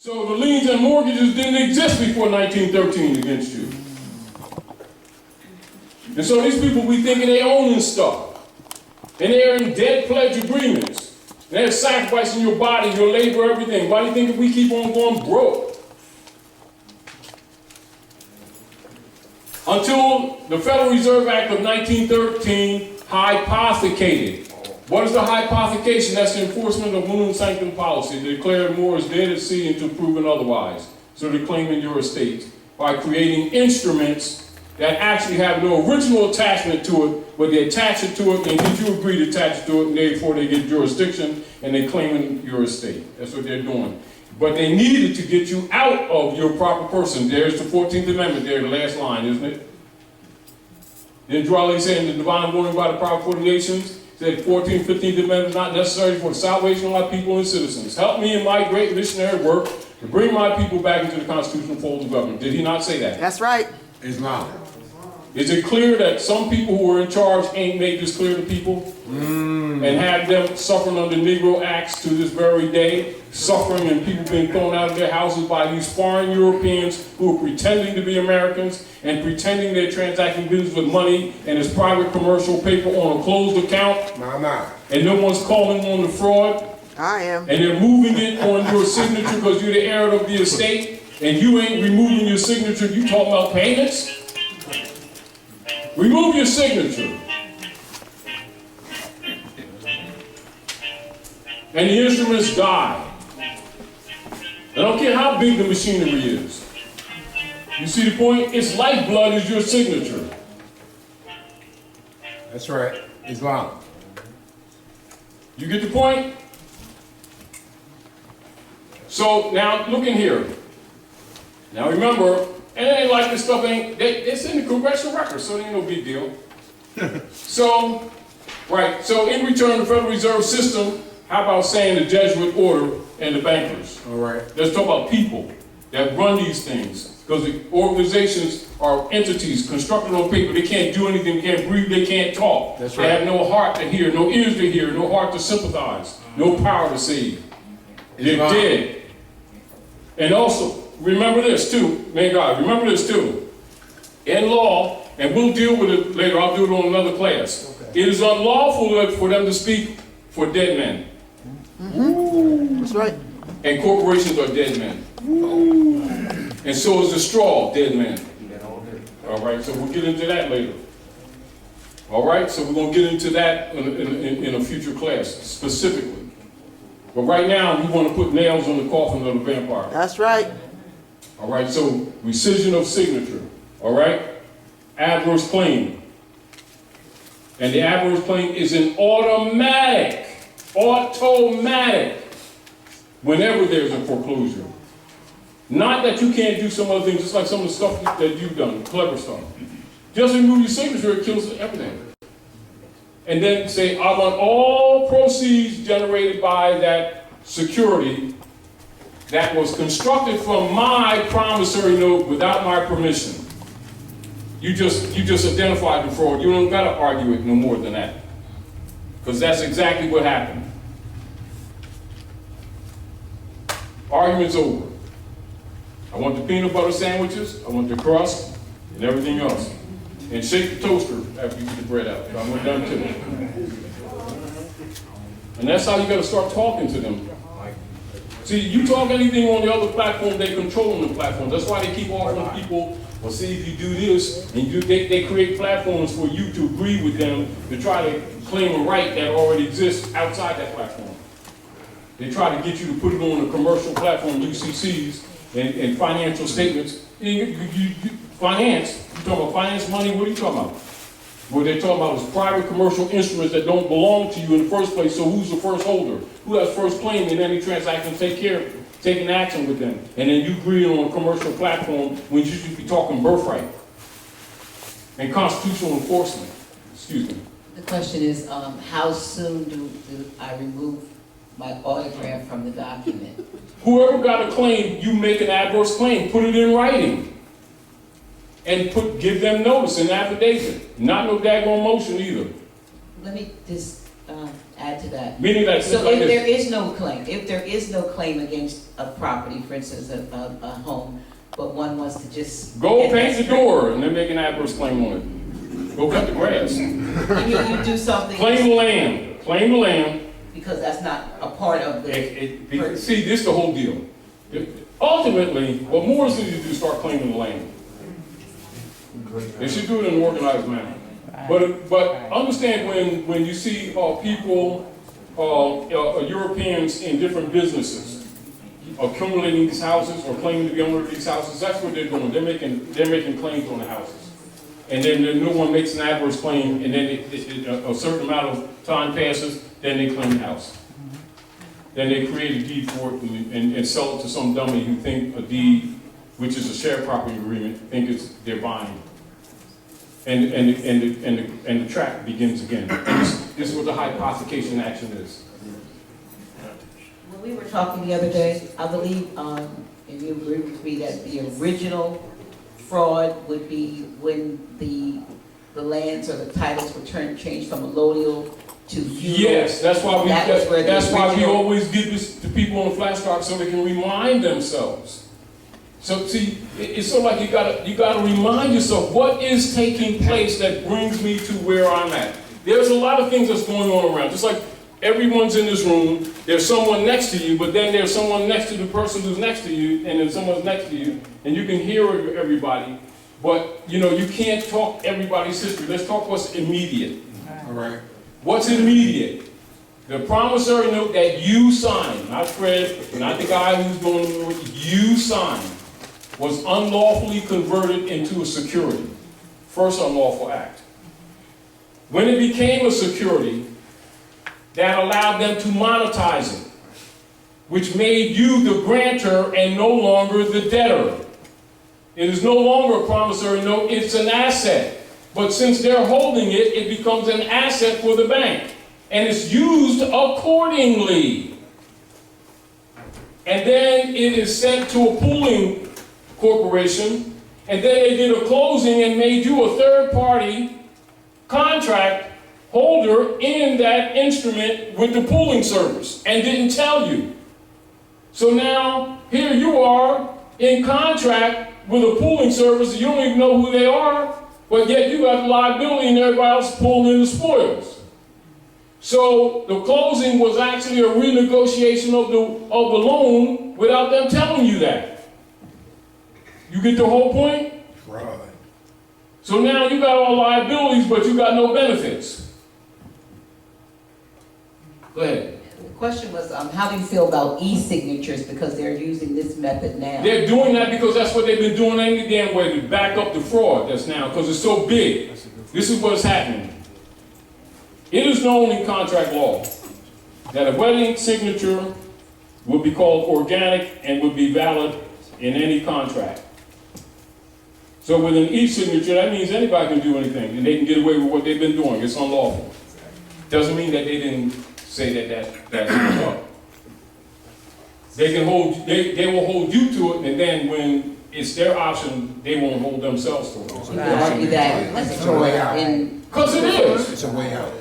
So the liens and mortgages didn't exist before 1913 against you. And so these people be thinking they own stuff. And they're in debt pledge agreements. And they're sacrificing your body, your labor, everything. Why do you think if we keep on going broke? Until the Federal Reserve Act of 1913 hypothecated. What is the hypothecation? That's the enforcement of unum sanctum policy. They declare Moors dead at sea until proven otherwise. So they're claiming your estate by creating instruments that actually have no original attachment to it, but they attach it to it, and did you agree to attach it to it, and therefore they get jurisdiction, and they're claiming your estate. That's what they're doing. But they needed to get you out of your proper person. There's the 14th Amendment there, the last line, isn't it? Then Raleigh said in the divine warning by the prophet for the nations, said 14th, 15th Amendment is not necessary for the salvation of my people and citizens. Help me in my great missionary work to bring my people back into the constitutional fold of government. Did he not say that? That's right. Islam. Is it clear that some people who are in charge ain't made this clear to people? And have them suffering under Negro Acts to this very day, suffering and people being thrown out of their houses by these foreign Europeans who are pretending to be Americans and pretending they're transacting business with money and it's private commercial paper on a closed account. And no one's calling on the fraud. I am. And they're moving it on your signature because you're the heir of the estate and you ain't removing your signature. You talking about payments? Remove your signature. And the instruments die. I don't care how big the machinery is. You see the point? Its lifeblood is your signature. That's right. Islam. You get the point? So now look in here. Now remember, and it ain't like this stuff ain't, it's in the congressional record, so it ain't no big deal. So, right, so in return, the Federal Reserve System, how about saying the Jesuit order and the bankers? All right. Let's talk about people that run these things. Because the organizations are entities constructed on paper. They can't do anything, they can't breathe, they can't talk. That's right. They have no heart to hear, no ears to hear, no heart to sympathize, no power to save. They're dead. And also, remember this too, may God, remember this too. In law, and we'll deal with it later, I'll do it on another class. Okay. It is unlawful for them to speak for dead men. That's right. And corporations are dead men. And so is the straw, dead men. All right, so we'll get into that later. All right, so we're going to get into that in a future class, specifically. But right now, we want to put nails on the coffin of the vampire. That's right. All right, so rescission of signature. All right, adverse claim. And the adverse claim is an automatic, whenever there's a foreclosure. Not that you can't do some other things, just like some of the stuff that you've done, clever stuff. Just remove your signature, it kills everything. And then say, I want all proceeds generated by that security that was constructed from my promissory note without my permission. You just identified the fraud. You don't gotta argue it no more than that. Because that's exactly what happened. Argument's over. I want the peanut butter sandwiches, I want the crust, and everything else. And shake the toaster after you get the bread out. I'm done too. And that's how you gotta start talking to them. See, you talk anything on the other platform, they control the platform. That's why they keep offering people, well, see, if you do this, and they create platforms for you to agree with them to try to claim a right that already exists outside that platform. They try to get you to put it on a commercial platform, UCCs, and financial statements. Finance, you talking about finance money, what are you talking about? What they're talking about is private commercial instruments that don't belong to you in the first place, so who's the first holder? Who has first claim in any transaction, taking action with them. And then you agree on a commercial platform when you should be talking birthright and constitutional enforcement. Excuse me. The question is, how soon do I remove my autograph from the document? Whoever got a claim, you make an adverse claim, put it in writing. And give them notice, an affidavit. Not no daggone motion either. Let me just add to that. Meaning that, So like if there this, is no claim, if there is no claim against a property, for instance, a home, but one wants to just. go get paint the that- door and then make an adverse claim on it. Go cut the grass. You do something. Claim the land, claim the land. Because that's not a part of the. See, this is the whole deal. Ultimately, what Moors need to do is start claiming the land. They should do it in an organized manner. But understand when you see people, Europeans in different businesses, accumulating these houses or claiming to be owner of these houses, that's what they're doing. They're making claims on the houses. And then no one makes an adverse claim, and then a certain amount of time passes, then they claim the house. Then they create a deed for it and sell it to some dummy who think a deed, which is a shared property agreement, think they're buying. And the track begins again. And this is what the hypothecation action is. When we were talking the other day, I believe, and you agree with me that the original fraud would be when the lands or the titles were changed from allodial to feudal. Yes, that's why we original- always give this to people on the flash card so they can remind themselves. So see, it's sort of like you gotta remind yourself what is taking place that brings me to where I'm at. There's a lot of things that's going on around. Just like everyone's in this room, there's someone next to you, but then there's someone next to the person who's next to you, and then someone's next to you, and you can hear everybody. But you can't talk everybody's history. Let's talk what's immediate. All right. What's immediate? The promissory note that you signed, not Fred, not the guy who's going to work, you signed, was unlawfully converted into a security. First unlawful act. When it became a security, that allowed them to monetize it, which made you the grantor and no longer the debtor. It is no longer a promissory note, it's an asset. But since they're holding it, it becomes an asset for the bank. And it's used accordingly. And then it is sent to a pooling corporation, and then they did a closing and made you a third-party contract holder in that instrument with the pooling service, and didn't tell you. So now, here you are in contract with a pooling service, you don't even know who they are, but yet you got the liability and everybody else pulling in the spoils. So the closing was actually a renegotiation of the loan without them telling you that. You get the whole point? Fraud. So now you got all liabilities, but you got no benefits. Go ahead. The question was, how do you feel about e-signatures because they're using this method now? They're doing that because that's what they've been doing any damn way to back up the fraud that's now, because it's so big. This is what's happening. It is known in contract law that a wedding signature would be called organic and would be valid in any contract. So with an e-signature, that means anybody can do anything and they can get away with what they've been doing. It's unlawful. Doesn't mean that they didn't say that's wrong. They can hold, they will hold you to it, and then when it's their option, they won't hold themselves to it. You could argue that as It's a way out. Because it is. It's a way out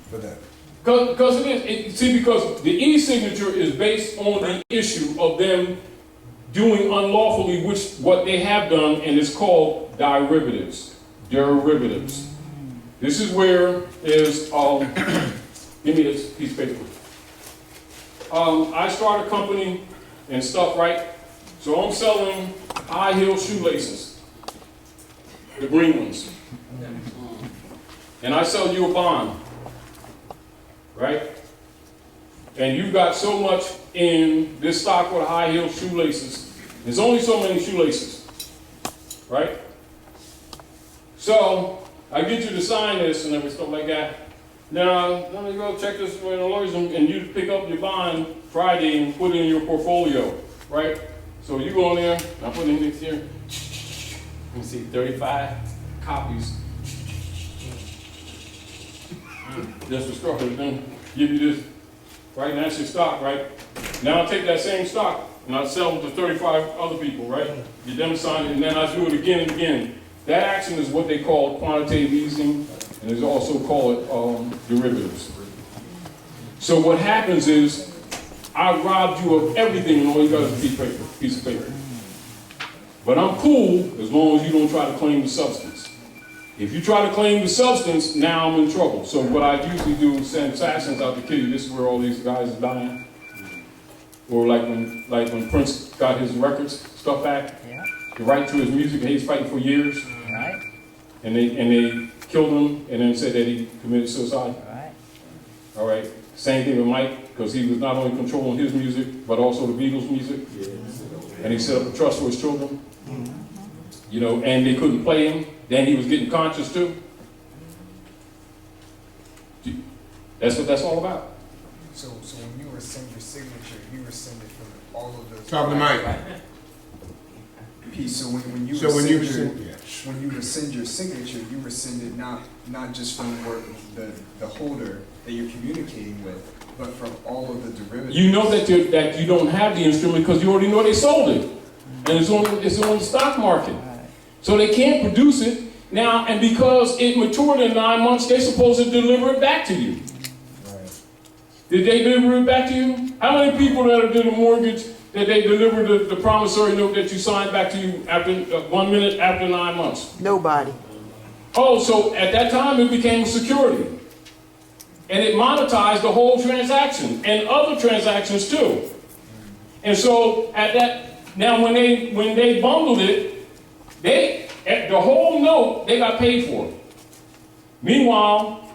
for that. Because it is. See, because the e-signature is based on the issue of them doing unlawfully what they have done, and it's called derivatives. Derivatives. This is where there's, give me this piece of paper. I start a company and stuff, right? So I'm selling high heel shoelaces, the green ones. And I sell you a bond, right? And you've got so much in this stock with high heel shoelaces. There's only so many shoelaces, right? So I get you to sign this and everything stuff like that. Now, let me go check this with the lawyers, and you pick up your bond Friday and put it in your portfolio, right? So you go in there, I put it in this here. Let me see, 35 copies. Just the structure, then give you this, right? And that's your stock, right? Now I'll take that same stock and I'll sell it to 35 other people, right? Get them to sign it, and then I do it again and again. That action is what they call quantitative easing, and there's also call it derivatives. So what happens is, I robbed you of everything and all you got is a piece of paper. But I'm cool as long as you don't try to claim the substance. If you try to claim the substance, now I'm in trouble. So what I usually do is send assassins out to kill you. This is where all these guys are dying. Or like when Prince got his records stuff back, the right to his music, and he's fighting for years. Right. And they killed him and then said that he committed suicide. Right. All right. Same thing with Mike, because he was not only controlling his music, but also the Beatles' music. And he set up a trust for his children. You know, and they couldn't play him. Then he was getting conscious too. That's what that's all about. So when you rescind your signature, you rescind it from all of those. Talk to Mike. Piece. So when you rescind your signature, you rescind it not just from the holder that you're communicating with, but from all of the derivatives. You know that you don't have the instrument because you already know they sold it, and it's on the stock market. So they can't produce it now, and because it matured in 9 months, they're supposed to deliver it back to you. Right. Did they deliver it back to you? How many people that did a mortgage that they delivered the promissory note that you signed back to you after 1 minute after 9 months? Nobody. Oh, so at that time it became a security. And it monetized the whole transaction and other transactions too. And so now when they bundled it, the whole note, they got paid for it. Meanwhile,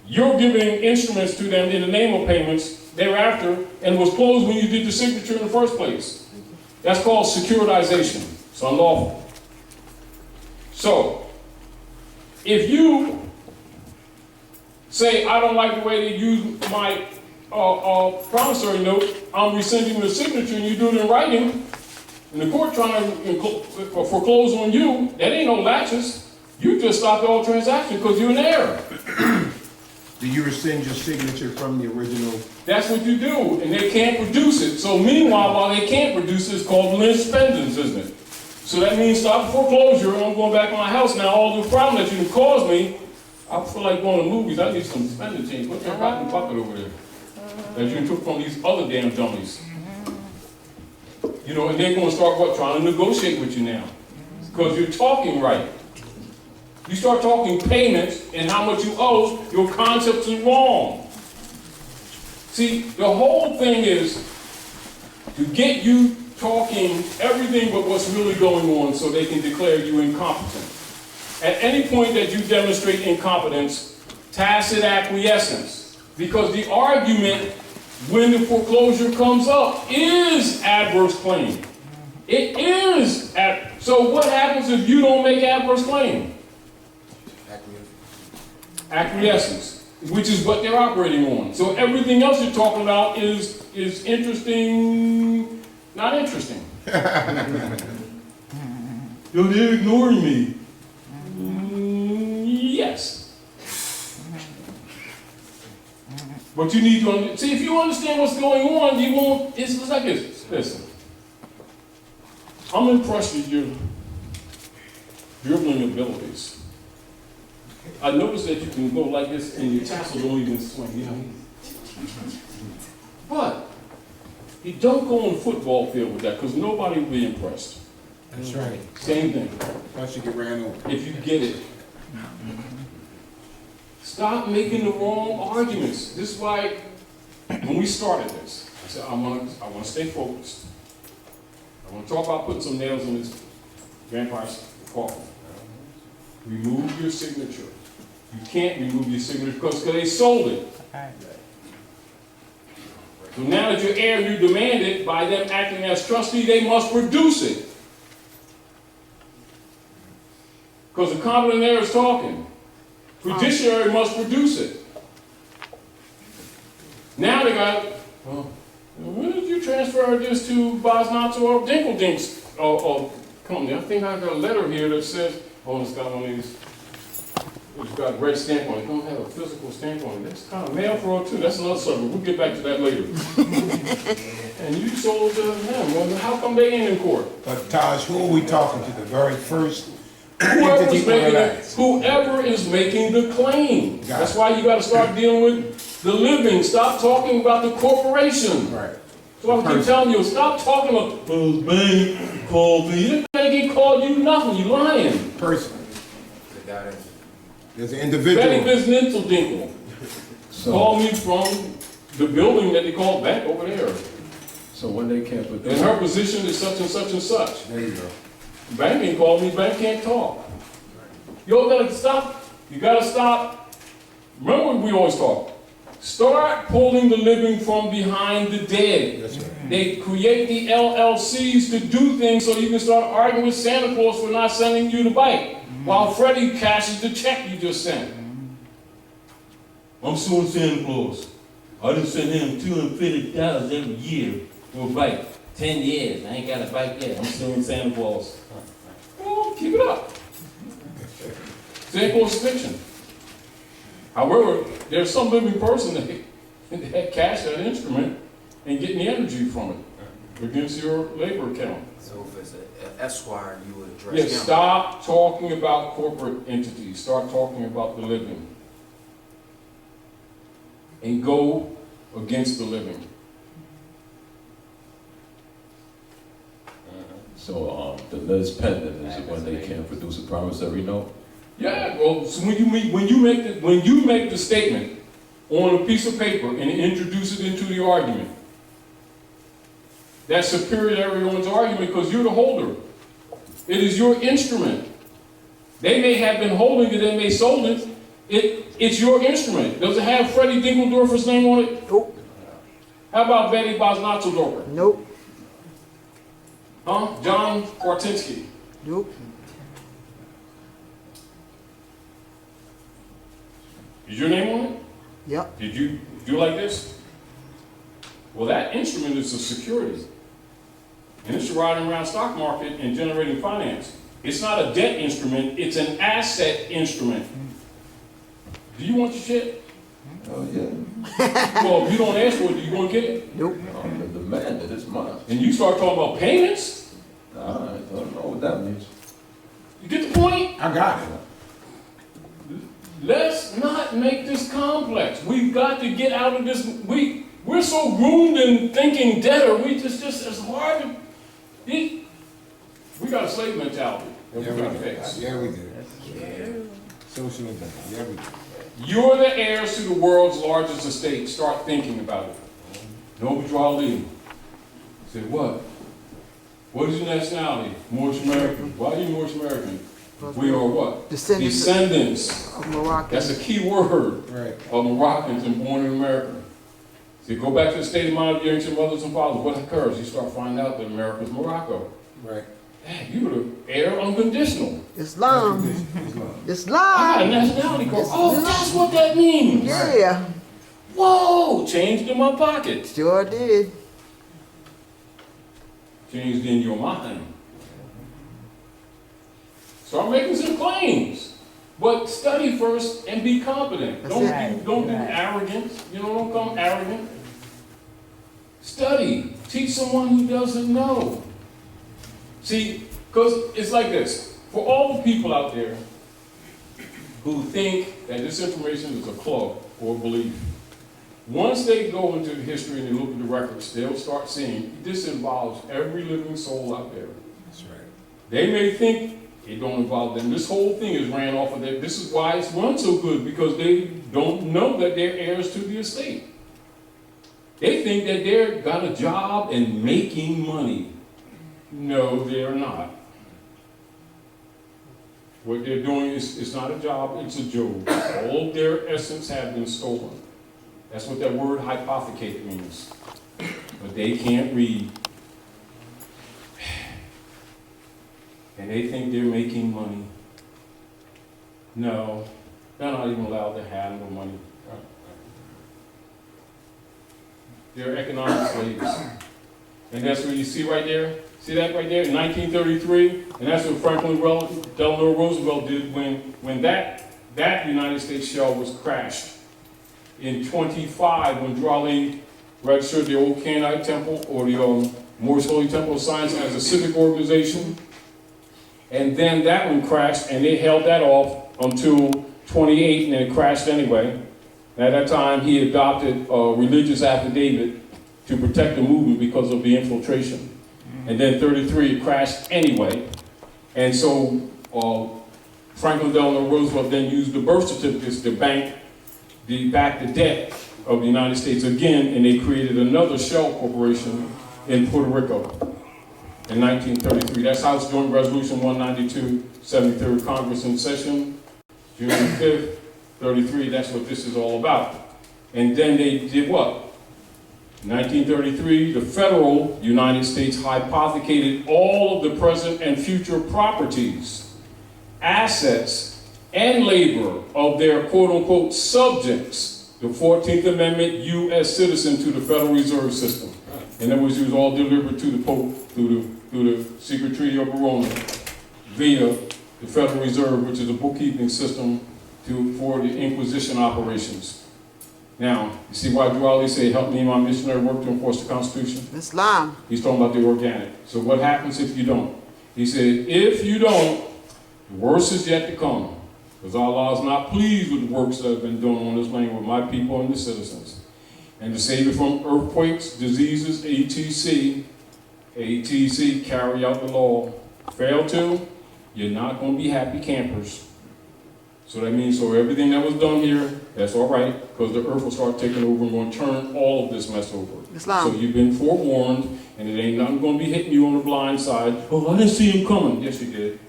you're giving instruments to them in the name of payments thereafter, and was closed when you did the signature in the first place. That's called securitization. It's unlawful. So, if you say, I don't like the way they use my promissory note, I'm rescinding the signature, and you do it in writing, and the court trying to foreclose on you, that ain't no latches. You just stopped all transactions because you're in error. Do you rescind your signature from the original? That's what you do, and they can't produce it. So meanwhile, while they can't produce it, it's called lis pendens, isn't it? So that means stop foreclosure, and I'm going back to my house now. All the problem that you caused me, I feel like going to movies. I need some spending change. Put that cotton bucket over there that you took from these other damn dummies. You know, and they're going to start trying to negotiate with you now, because you're talking right. You start talking payments and how much you owe, your concepts are wrong. See, the whole thing is to get you talking everything but what's really going on so they can declare you incompetent. At any point that you demonstrate incompetence, tacit acquiescence, because the argument when the foreclosure comes up is adverse claim. It is. So what happens if you don't make adverse claim? Acquiescence, which is what they're operating on. So everything else you're talking about is interesting, not interesting. Yo, they're ignoring me. Yes. But you need to see, if you understand what's going on, you won't. It's like this. Listen, I'm impressed with your dribbling abilities. I noticed that you can go like this and your tassels don't even swing, you know. But you don't go on the football field with that because nobody will be impressed. That's right. Same thing. Once you get ran over. If you get it. Stop making the wrong arguments. This is why when we started this, I said, I want to stay focused. I want to talk about putting some nails in this vampire's coffin. Remove your signature. You can't remove your signature because they sold it. So now that you're heir, you demand it by them acting as trustee, they must produce it. Because the competent heir is talking. Judiciary must produce it. Now they got, well, when did you transfer this to Bosnats or Dinkledink's company? I think I got a letter here that says, oh, it's got one of these, it's got a red stamp on it. It don't have a physical stamp on it. That's kind of mail fraud too. That's another subject. We'll get back to that later. And you sold them. Well, how come they ain't in court? But Taj, who are we talking to? The very first Whoever is making the claim. Got That's it. why you gotta start dealing with the living. Stop talking about the corporation. Right. So I keep telling you, stop talking about, well, the bank called me. The bank ain't called you nothing, you lying. Person. There's an Betty individual. Bisnitzl called me from the building that they call bank over there. So when they can't put And her position is such and such and such. There you go. Bank ain't called me, bank can't talk. You gotta stop, you gotta stop. Remember what we always talk. Start pulling the living from behind the dead. That's right. They create the LLCs to do things so you can start arguing with Santa Claus for not sending you the bike, while Freddie cashes the check you just sent. I'm suing Santa Claus. I just sent him $250 every year for a bike. 10 years, I ain't got a bike yet. I'm suing Santa Claus. Well, keep it up. Santa Claus is fiction. However, there's some living person that cash that instrument and getting the energy from it against your labor account. So if it's an Esquire, you would address Yes, them. stop talking about corporate entities. Start talking about the living. And go against the living. So the Liz pendant is when they can't produce a promissory note. Yeah, well, so when you make the statement on a piece of paper and introduce it into the argument, that's superior to everyone's argument because you're the holder. It is your instrument. They may have been holding it, they may sold it. It's your instrument. Does it have Freddie Dinkeldorfer's name on it? Nope. How about Betty Bosnatzldorfer? Nope. Huh? John Kwartinski? Nope. Is your name on it? Yep. Did you do like this? Well, that instrument is a security. And it's riding around stock market and generating finance. It's not a debt instrument, it's an asset instrument. Do you want your shit? Oh yeah. Well, if you don't ask for it, do you want to get it? Nope. I'm the demand that it's mine. And you start talking about payments? I don't know what that means. You get the point? I got it. Let's not make this complex. We've got to get out of this. We're so groomed in thinking debtor. We just it's hard to. We got a slave mentality that we got to fix. Yeah, we do. Social event. Yeah, we do. You're the heirs to the world's largest estate. Start thinking about it. Don't withdraw leave. Say what? What is your nationality? Moorish American. Why are you Moorish American? We are what? Descendants. Of Moroccan. That's a key word. Right. Of Moroccans and born in America. So you go back to the state of mind of your ancient mothers and fathers. What occurs? You start finding out that America is Morocco. Right. Dang, you were the heir unconditional. Islam. Islam. I got a Islam. nationality card. Oh, that's what that means. Yeah. Whoa, changed in my pocket. Sure did. Changed in your mind. Start making some claims. But study first and be competent. That's Don't be arrogant. Don't come arrogant. Study. Teach someone who doesn't know. See, because it's like this. For all the people out there who think that this information is a club or a belief, once they go into history and they look at the records, they'll start seeing this involves every living soul out there. That's right. They may think it don't involve them. This whole thing is ran off of them. This is why it's run so good, because they don't know that they're heirs to the estate. They think that they've got a job and making money. No, they're not. What they're doing is, it's not a job, it's a job. All of their essence have been stolen. That's what that word hypothecate means. But they can't read. And they think they're making money. No, they're not even allowed to handle money. They're economic slaves. And that's what you see right there. See that right there in 1933? And that's what Franklin Delano Roosevelt did when that United States shell was crashed. In 25, when Raleigh registered the old Canaanite Temple, or the Moorish Holy Temple of Science, as a civic organization. And then that one crashed, and they held that off until 28, and then it crashed anyway. And at that time, he adopted a religious affidavit to protect the movement because of the infiltration. And then 33, it crashed anyway. And so Franklin Delano Roosevelt then used the birth certificates to back the debt of the United States again, and they created another shell corporation in Puerto Rico in 1933. That's House Joint Resolution 192, 73rd Congress in session, June 5th, 33. That's what this is all about. And then they did what? 1933, the federal United States hypothecated all of the present and future properties, assets, and labor of their quote-unquote subjects, the 14th Amendment U.S. citizen, to the Federal Reserve System. And that was all delivered to the Pope through the Secret Treaty of Verona via the Federal Reserve, which is a bookkeeping system for the Inquisition operations. Now, you see why Durali said, help me in my missionary work to enforce the Constitution? Islam. He's talking about the organic. So what happens if you don't? He said, if you don't, the worst is yet to come. Because Allah is not pleased with the works that have been done on this land with my people and the citizens. And to save it from earthquakes, diseases, etc., carry out the law. Fail to, you're not going to be happy campers. So that means, so everything that was done here, that's all right, because the earth will start taking over and going to turn all of this mess over. Islam. So you've been forewarned, and it ain't nothing going to be hitting you on the blind side. Oh, I didn't see him coming. Yes, you did.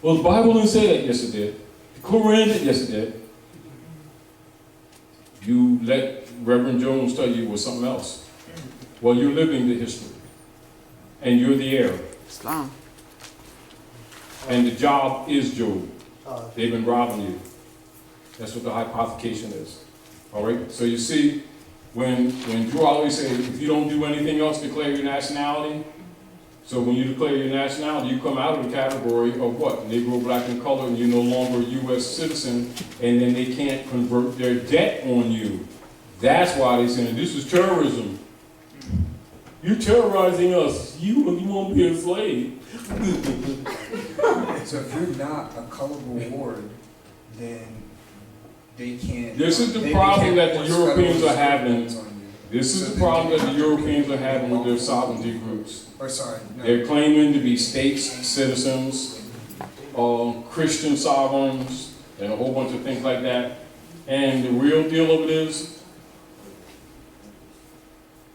Well, the Bible didn't say that. Yes, it did. The Quran did. Yes, it did. You let Reverend Jones tell you it was something else. Well, you're living the history, and you're the heir. Islam. And the job is Job. They've been robbing you. That's what the hypothecation is. All right? So you see, when Drew always said, if you don't do anything else, declare your nationality. So when you declare your nationality, you come out of the category of what? Negro, black, and color, and you're no longer a U.S. citizen, and then they can't convert their debt on you. That's why they're saying, this is terrorism. You're terrorizing us. You won't be a slave. So if you're not a colorable ward, then they can't. This is the they problem can't that the force Europeans federal are having. restrictions on you. This So is the then problem they that the can- Europeans are having with their sovereignty groups. Or sorry, no. They're claiming to be states, citizens, Christian sovereigns, and a whole bunch of things like that. And the real deal of it is,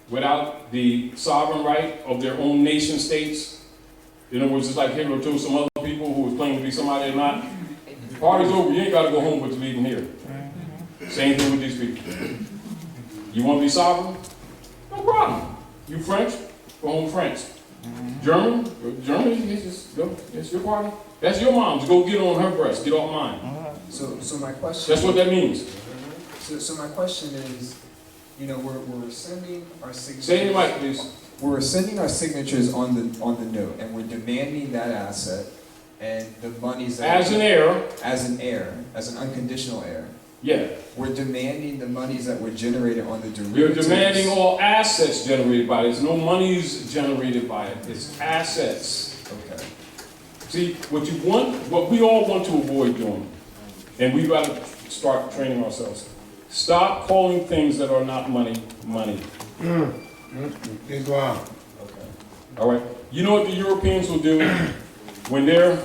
without the sovereign right of their own nation states, in other words, it's like Hitler told some other people who was claiming to be somebody they're not, party's over, you ain't got to go home, but you're leaving here. Same thing with these people. You want to be sovereign? No problem. You French? Go home French. German? Germany, just go. It's your party. That's your mom's. Go get on her breast. Get off mine. So my question. That's what that means. So my question is, you know, we're sending our signatures. Say in the mic, please. We're sending our signatures on the note, and we're demanding that asset and the monies that As an heir, as an unconditional heir. yeah. We're demanding the monies that were generated on the derivatives. You're demanding all assets generated by it. There's no monies generated by it. It's assets. Okay. See, what we all want to avoid doing, and we've got to start training ourselves. Stop calling things that are not money, money. Okay. All right. You know what the Europeans will do when they're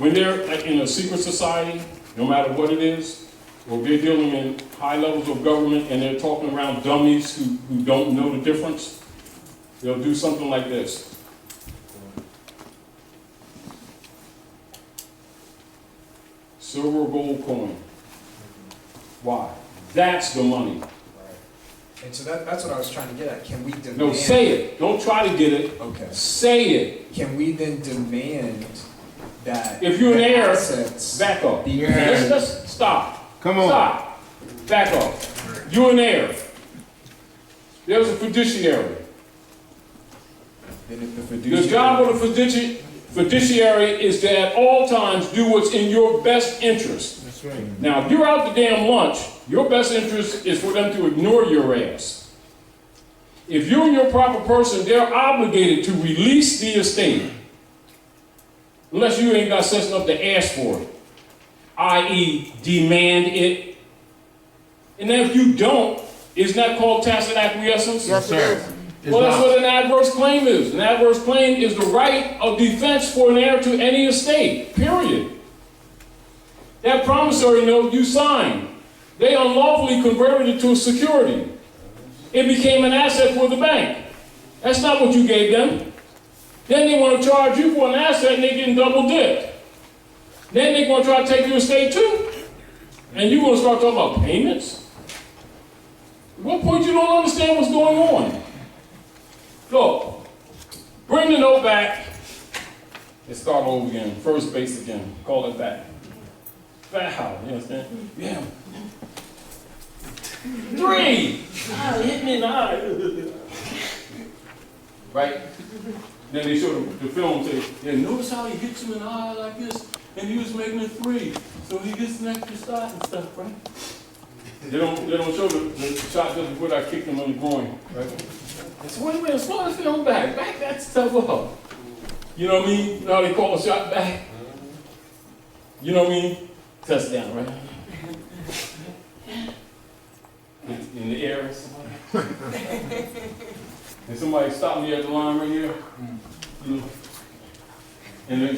in a secret society, no matter what it is, or they're dealing in high levels of government and they're talking around dummies who don't know the difference? They'll do something like this. Silver or gold coin. Why? That's the money. And so that's what I was trying to get at. Can we demand? No, say it. Don't try to get it. Okay. Say it. Can we then demand that If you're an the heir, assets back up. be Let's stop. Come on. Stop. Back up. You're an heir. There's a fiduciary. Then if the The fiduciary, job of the fiduciary is to at all times do what's in your best interest. That's right. Now, if you're out to damn lunch, your best interest is for them to ignore your ass. If you're your proper person, they're obligated to release the estate. unless you ain't got sense enough to ask for it, i.e. demand it. And then if you don't, isn't that called tacit acquiescence? Yes, it is. Well, that's what an adverse claim is. An adverse claim is the right of defense for an heir to any estate, period. That promissory note you signed, they unlawfully converted it to a security. It became an asset for the bank. That's not what you gave them. Then they want to charge you for an asset and they're getting double dipped. Then they're going to try to take your estate too. And you're going to start talking about payments? At what point you don't understand what's going on? Look, bring the note back and start over again. First base again. Call it back. Foul, you understand? Yeah. 3! Ah, hit me in the eye. Right? Then they show the film say, yeah, notice how he hits him in the eye like this, and he was making it 3. So he gets an extra shot and stuff, right? They don't show the shot just before I kicked him on the groin, right? I said, wait a minute, slow the film back. Back that stuff up. You know what I mean? You know how they call a shot back? You know what I mean? Touchdown, right? In the air or somebody. And somebody stopped me at the line right here. You know, and they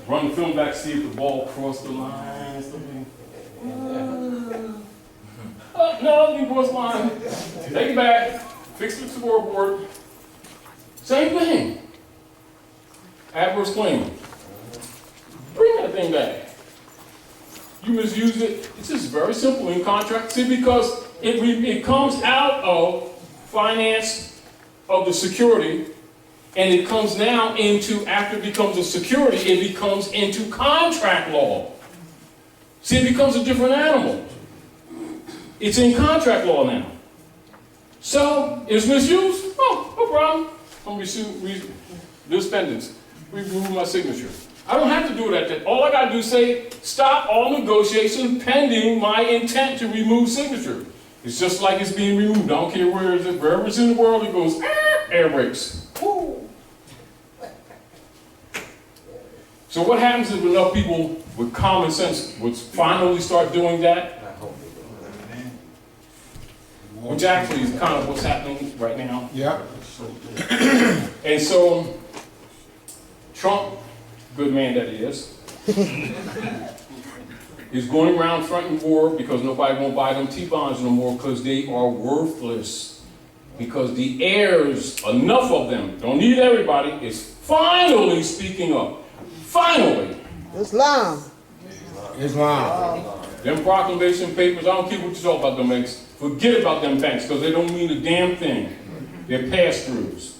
run the film back, see if the ball crossed the line and stuff. No, you crossed the line. Take it back. Fix the scoreboard. Same thing. Adverse claim. Bring that thing back. You misuse it. It's just very simple in contract. See, because it comes out of finance of the security, and it comes now into, after it becomes a security, it becomes into contract law. See, it becomes a different animal. It's in contract law now. So, it's misused? Oh, no problem. I'm going to this pendants. Remove my signature. I don't have to do it at that. All I got to do is say, stop all negotiations pending my intent to remove signature. It's just like it's being removed. I don't care where it is. Wherever it's in the world, it goes, air brakes. Woo. So what happens if enough people with common sense would finally start doing that? Which actually is kind of what's happening right now. Yeah. And so, Trump, good man that he is going around fronting war because nobody won't buy them T-bonds no more because they are worthless. Because the heirs, enough of them, don't need everybody, is finally speaking up. Finally. Islam. Them proclamation papers, I don't care what you talk about them banks. Forget about them banks because they don't mean a damn thing. They're pass-throughs.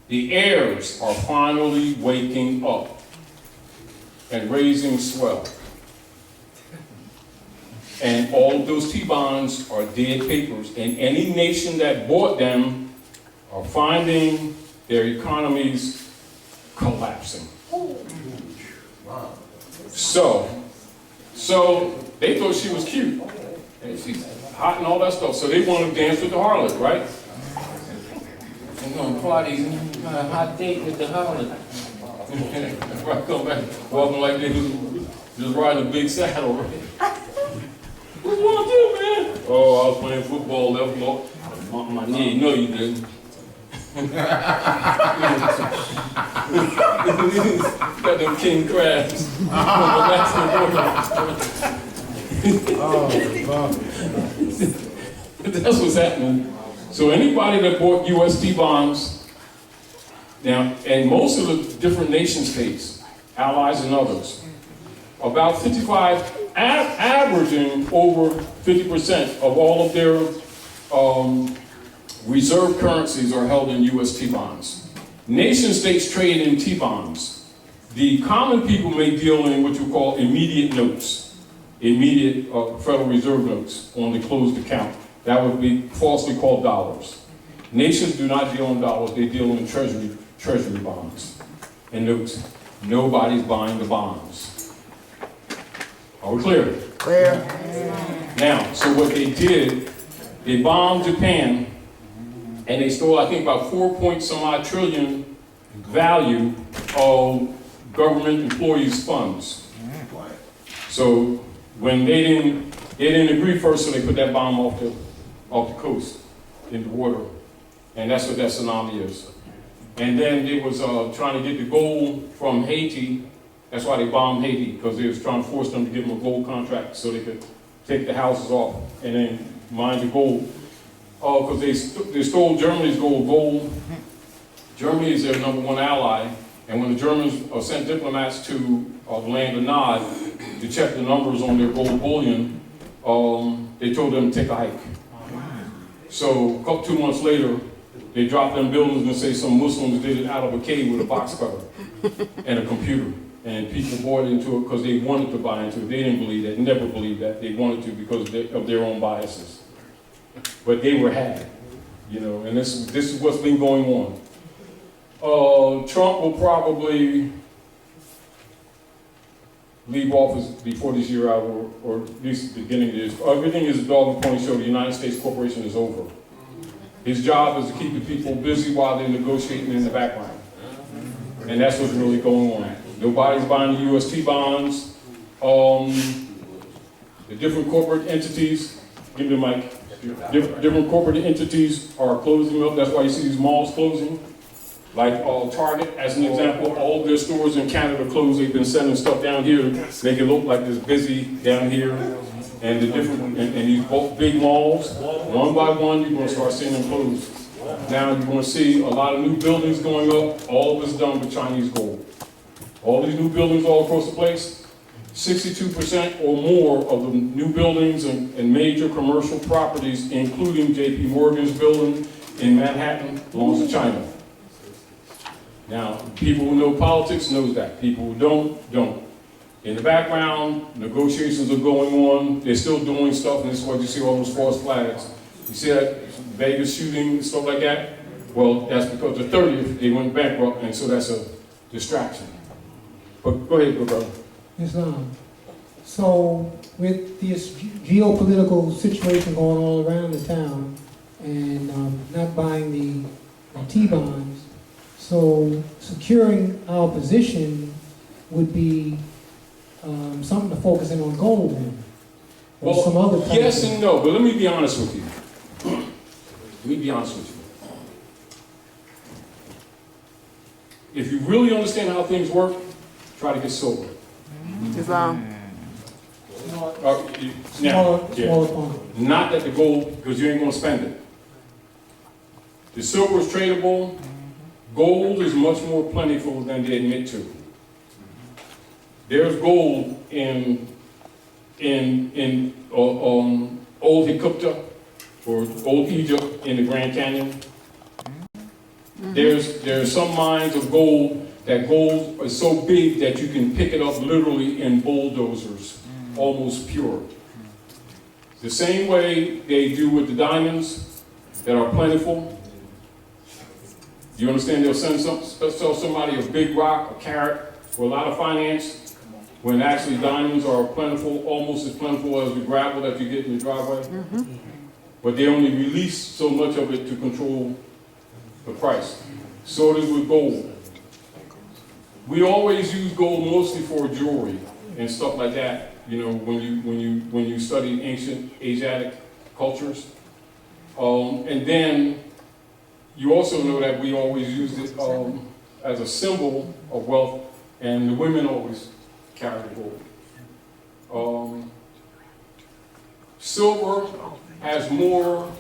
The heirs are finally waking up and raising swell. And all of those T-bonds are dead papers. And any nation that bought them are finding their economies collapsing. So they thought she was cute. And she's hot and all that stuff. So they want to dance with the harlot, right? And on parties, a hot date with the harlot. Right, come back, walking like they just riding a big saddle, right? What you want to do, man? Oh, I was playing football, left my knee. No, you didn't. Got them king crabs. That's what's happening. So anybody that bought USD bonds, now, and most of the different nation states, allies and others, about 55, averaging over 50% of all of their reserve currencies are held in UST bonds. Nation states trade in T-bonds. The common people may deal in what you call immediate notes, immediate Federal Reserve notes on the closed account. That would be falsely called dollars. Nations do not deal in dollars, they deal in treasury bonds and notes. Nobody's buying the bonds. Are we clear? Clear. Now, so what they did, they bombed Japan, and they stole, I think, about 4 point some odd trillion value of government employees' funds. So when they didn't agree first, so they put that bomb off the coast in the water, and that's what that tsunami is. And then they was trying to get the gold from Haiti. That's why they bombed Haiti, because they was trying to force them to give them a gold contract so they could take the houses off and then mine the gold. Because they stole Germany's gold. Gold, Germany is their #1 ally, and when the Germans sent diplomats to the land of Nod to check the numbers on their gold bullion, they told them to take a hike. So 2 months later, they dropped them buildings and say some Muslims did it out of a cave with a box cover and a computer. And people bought into it because they wanted to buy into it. They didn't believe that, never believed that. They wanted to because of their own biases. But they were had, you know, and this is what's been going on. Trump will probably leave office before this year out, or at least the beginning of this. Everything is a dog and pony show. The United States corporation is over. His job is to keep the people busy while they're negotiating in the background. And that's what's really going on. Nobody's buying the UST bonds. The different corporate entities, give me the mic, different corporate entities are closing up. That's why you see these malls closing. Like Target, as an example, all of their stores in Canada closed. They've been sending stuff down here to make it look like it's busy down here. And the different, and these both big malls, one by one, you're going to start seeing them close. Now you're going to see a lot of new buildings going up. All of it's done with Chinese gold. All these new buildings all across the place, 62% or more of the new buildings and major commercial properties, including JP Morgan's building in Manhattan, belongs to China. Now, people who know politics knows that. People who don't. In the background, negotiations are going on. They're still doing stuff, and this is why you see all those false flags. You see that Vegas shooting, stuff like that? Well, that's because the 30th, they went bankrupt, and so that's a distraction. But go ahead, brother. Islam. So, with this geopolitical situation going all around the town, and not buying the T-bonds, so securing our position would be something to focus in on gold then. Or Well, some other type yes of and no, but let me be honest with you. Let me be honest with you. If you really understand how things work, try to get silver. Islam. smaller quantity. Not that the gold, because you ain't gonna spend it. The silver is tradable. Gold is much more plentiful than they admit to. There's gold in old Hiccupta or old Egypt in the Grand Canyon. There's some mines of gold that gold is so big that you can pick it up literally in bulldozers, almost pure. The same way they do with the diamonds that are plentiful. You understand? They'll sell somebody a big rock, a carat, for a lot of finance, when actually diamonds are plentiful, almost as plentiful as the gravel that you get in the driveway. But they only release so much of it to control the price. So it is with gold. We always use gold mostly for jewelry and stuff like that. You know, when you study ancient Asiatic cultures, and then you also know that we always use it as a symbol of wealth, and the women always carry the gold. Silver has more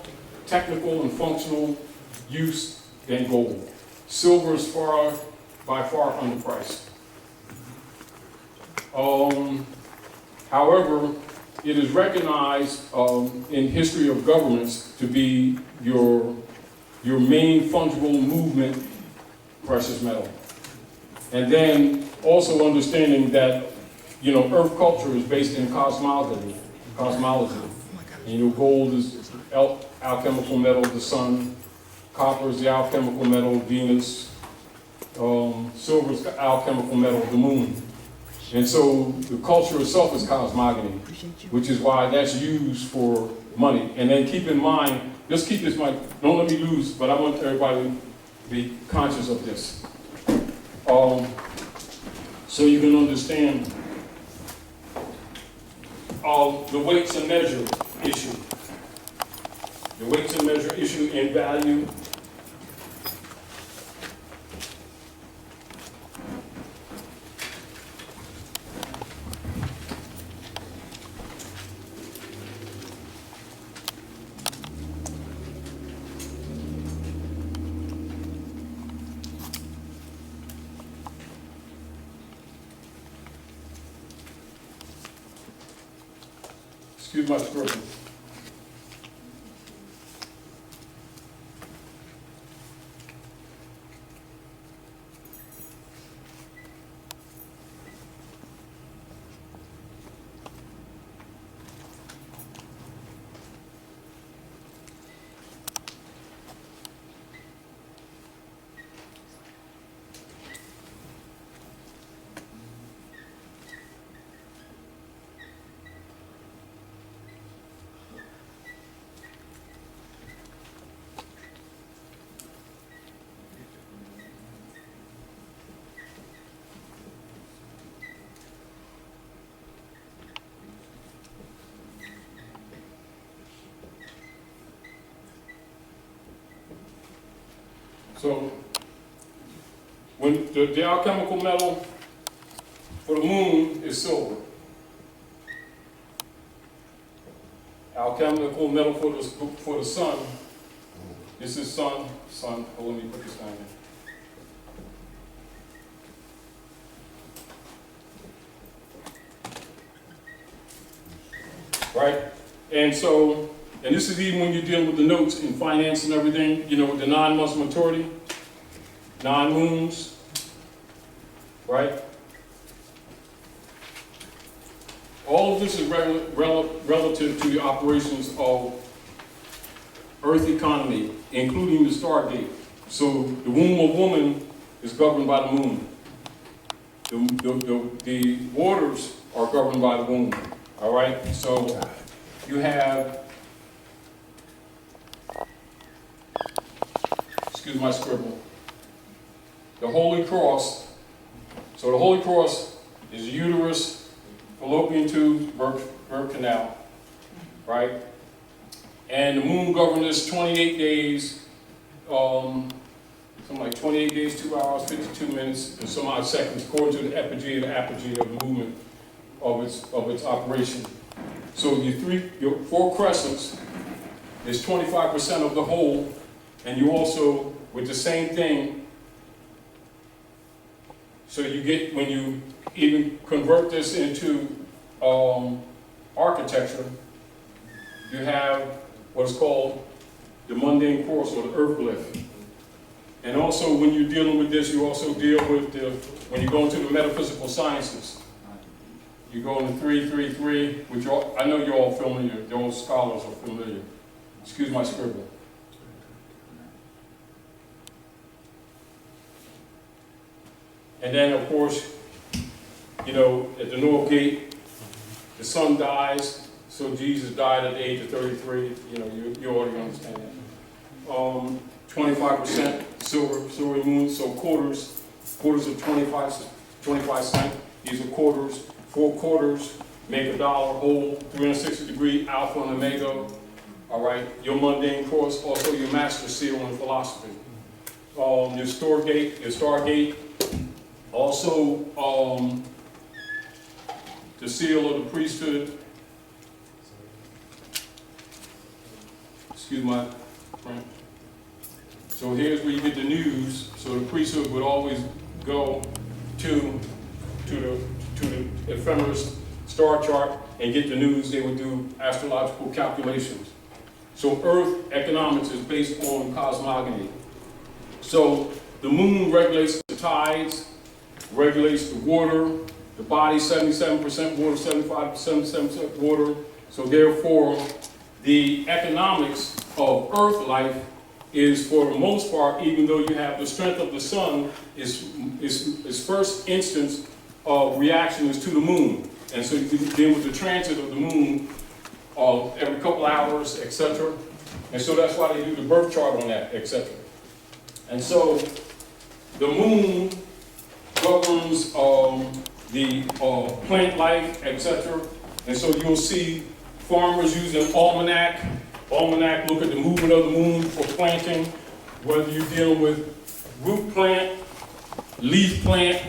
technical and functional use than gold. Silver is by far underpriced. However, it is recognized in history of governments to be your main fungible movement precious metal. And then also understanding that, you know, earth culture is based in cosmology. And, you know, gold is alchemical metal of the sun, copper is the alchemical metal of Venus, silver is the alchemical metal of the moon. And so the culture itself is cosmogony, which is why that's used for money. And then keep in mind, just keep this mic, don't let me lose, but I want everybody to be conscious of this. so you can understand the weights and measure issue. The weights and measure issue in value. Excuse my scribbling. So, when the alchemical metal for the moon is silver. Alchemical metal for the sun, this is sun, hold on, let me put this down here. Right? And so, and this is even when you're dealing with the notes in finance and everything, you know, with the 9 months maturity, 9 moons, right? All of this is relative to the operations of Earth economy, including the Stargate. So the womb of woman is governed by the moon. The waters are governed by the womb, all right? So you have, excuse my scribble, the Holy Cross. So the Holy Cross is uterus, fallopian tube, birth canal, right? And the moon governs this 28 days, something like 28 days, 2 hours, 52 minutes, and some odd seconds, according to the epigee and the apogee of the movement of its operation. So your 4 crescents is 25% of the whole, and you also, with the same thing, so you get, when you even convert this into architecture, you have what is called the mundane course, or the earth glyph. And also, when you're dealing with this, you also deal with when you go into the metaphysical sciences. You go into 333, which I know you're all familiar, those scholars are familiar. Excuse my scribble. And then, of course, you know, at the North Gate, the sun dies, so Jesus died at the age of 33. You know, you already understand that. 25% silver moon, so quarters of 25 cents. These are quarters. 4 quarters make $1 whole, 360-degree alpha and omega. All right, your mundane course, also your master seal in philosophy. Your Stargate, also the seal of the priesthood. Excuse my friend. So here's where you get the news. So the priesthood would always go to the ephemeris star chart and get the news. They would do astrological calculations. So Earth economics is based on cosmogony. So the moon regulates the tides, regulates the water, the body 77% water, 77% water. So therefore, the economics of Earth life is, for the most part, even though you have the strength of the sun, is first instance of reaction is to the moon. And so you can deal with the transit of the moon every couple hours, etc. And so that's why they do the birth chart on that, etc. And so the moon governs the plant life, etc. And so you'll see farmers using almanac. Almanac, look at the movement of the moon for planting, whether you're dealing with root plant, leaf plant,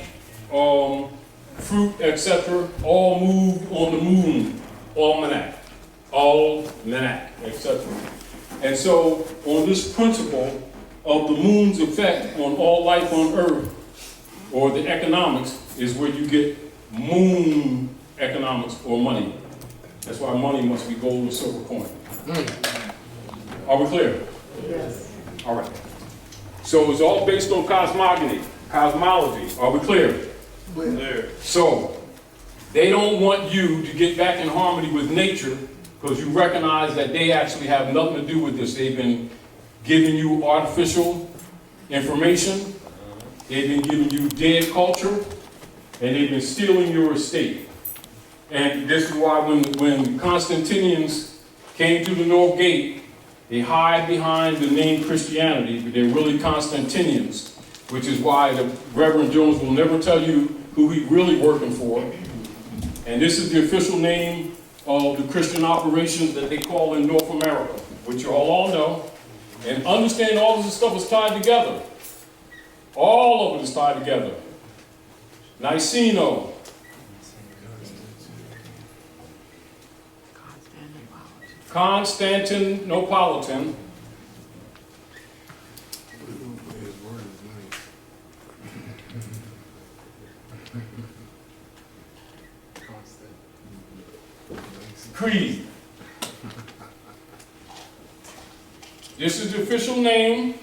fruit, etc. All move on the moon. Almanac, etc. And so on this principle of the moon's effect on all life on earth, or the economics, is where you get moon economics or money. That's why money must be gold or silver coin. Are we clear? Yes. All right. So it's all based on cosmology. Are we clear? Clear. So they don't want you to get back in harmony with nature because you recognize that they actually have nothing to do with this. They've been giving you artificial information. They've been giving you dead culture. And they've been stealing your estate. And this is why when the Constantinians came to the North Gate, they hide behind the name Christianity, but they're really Constantinians, which is why the Reverend Jones will never tell you who he's really working for. And this is the official name of the Christian operations that they call in North America, which you all know. And understand all this stuff is tied together. All of it is tied together. Niceno. Constantinopolitan. Creed. This is the official name,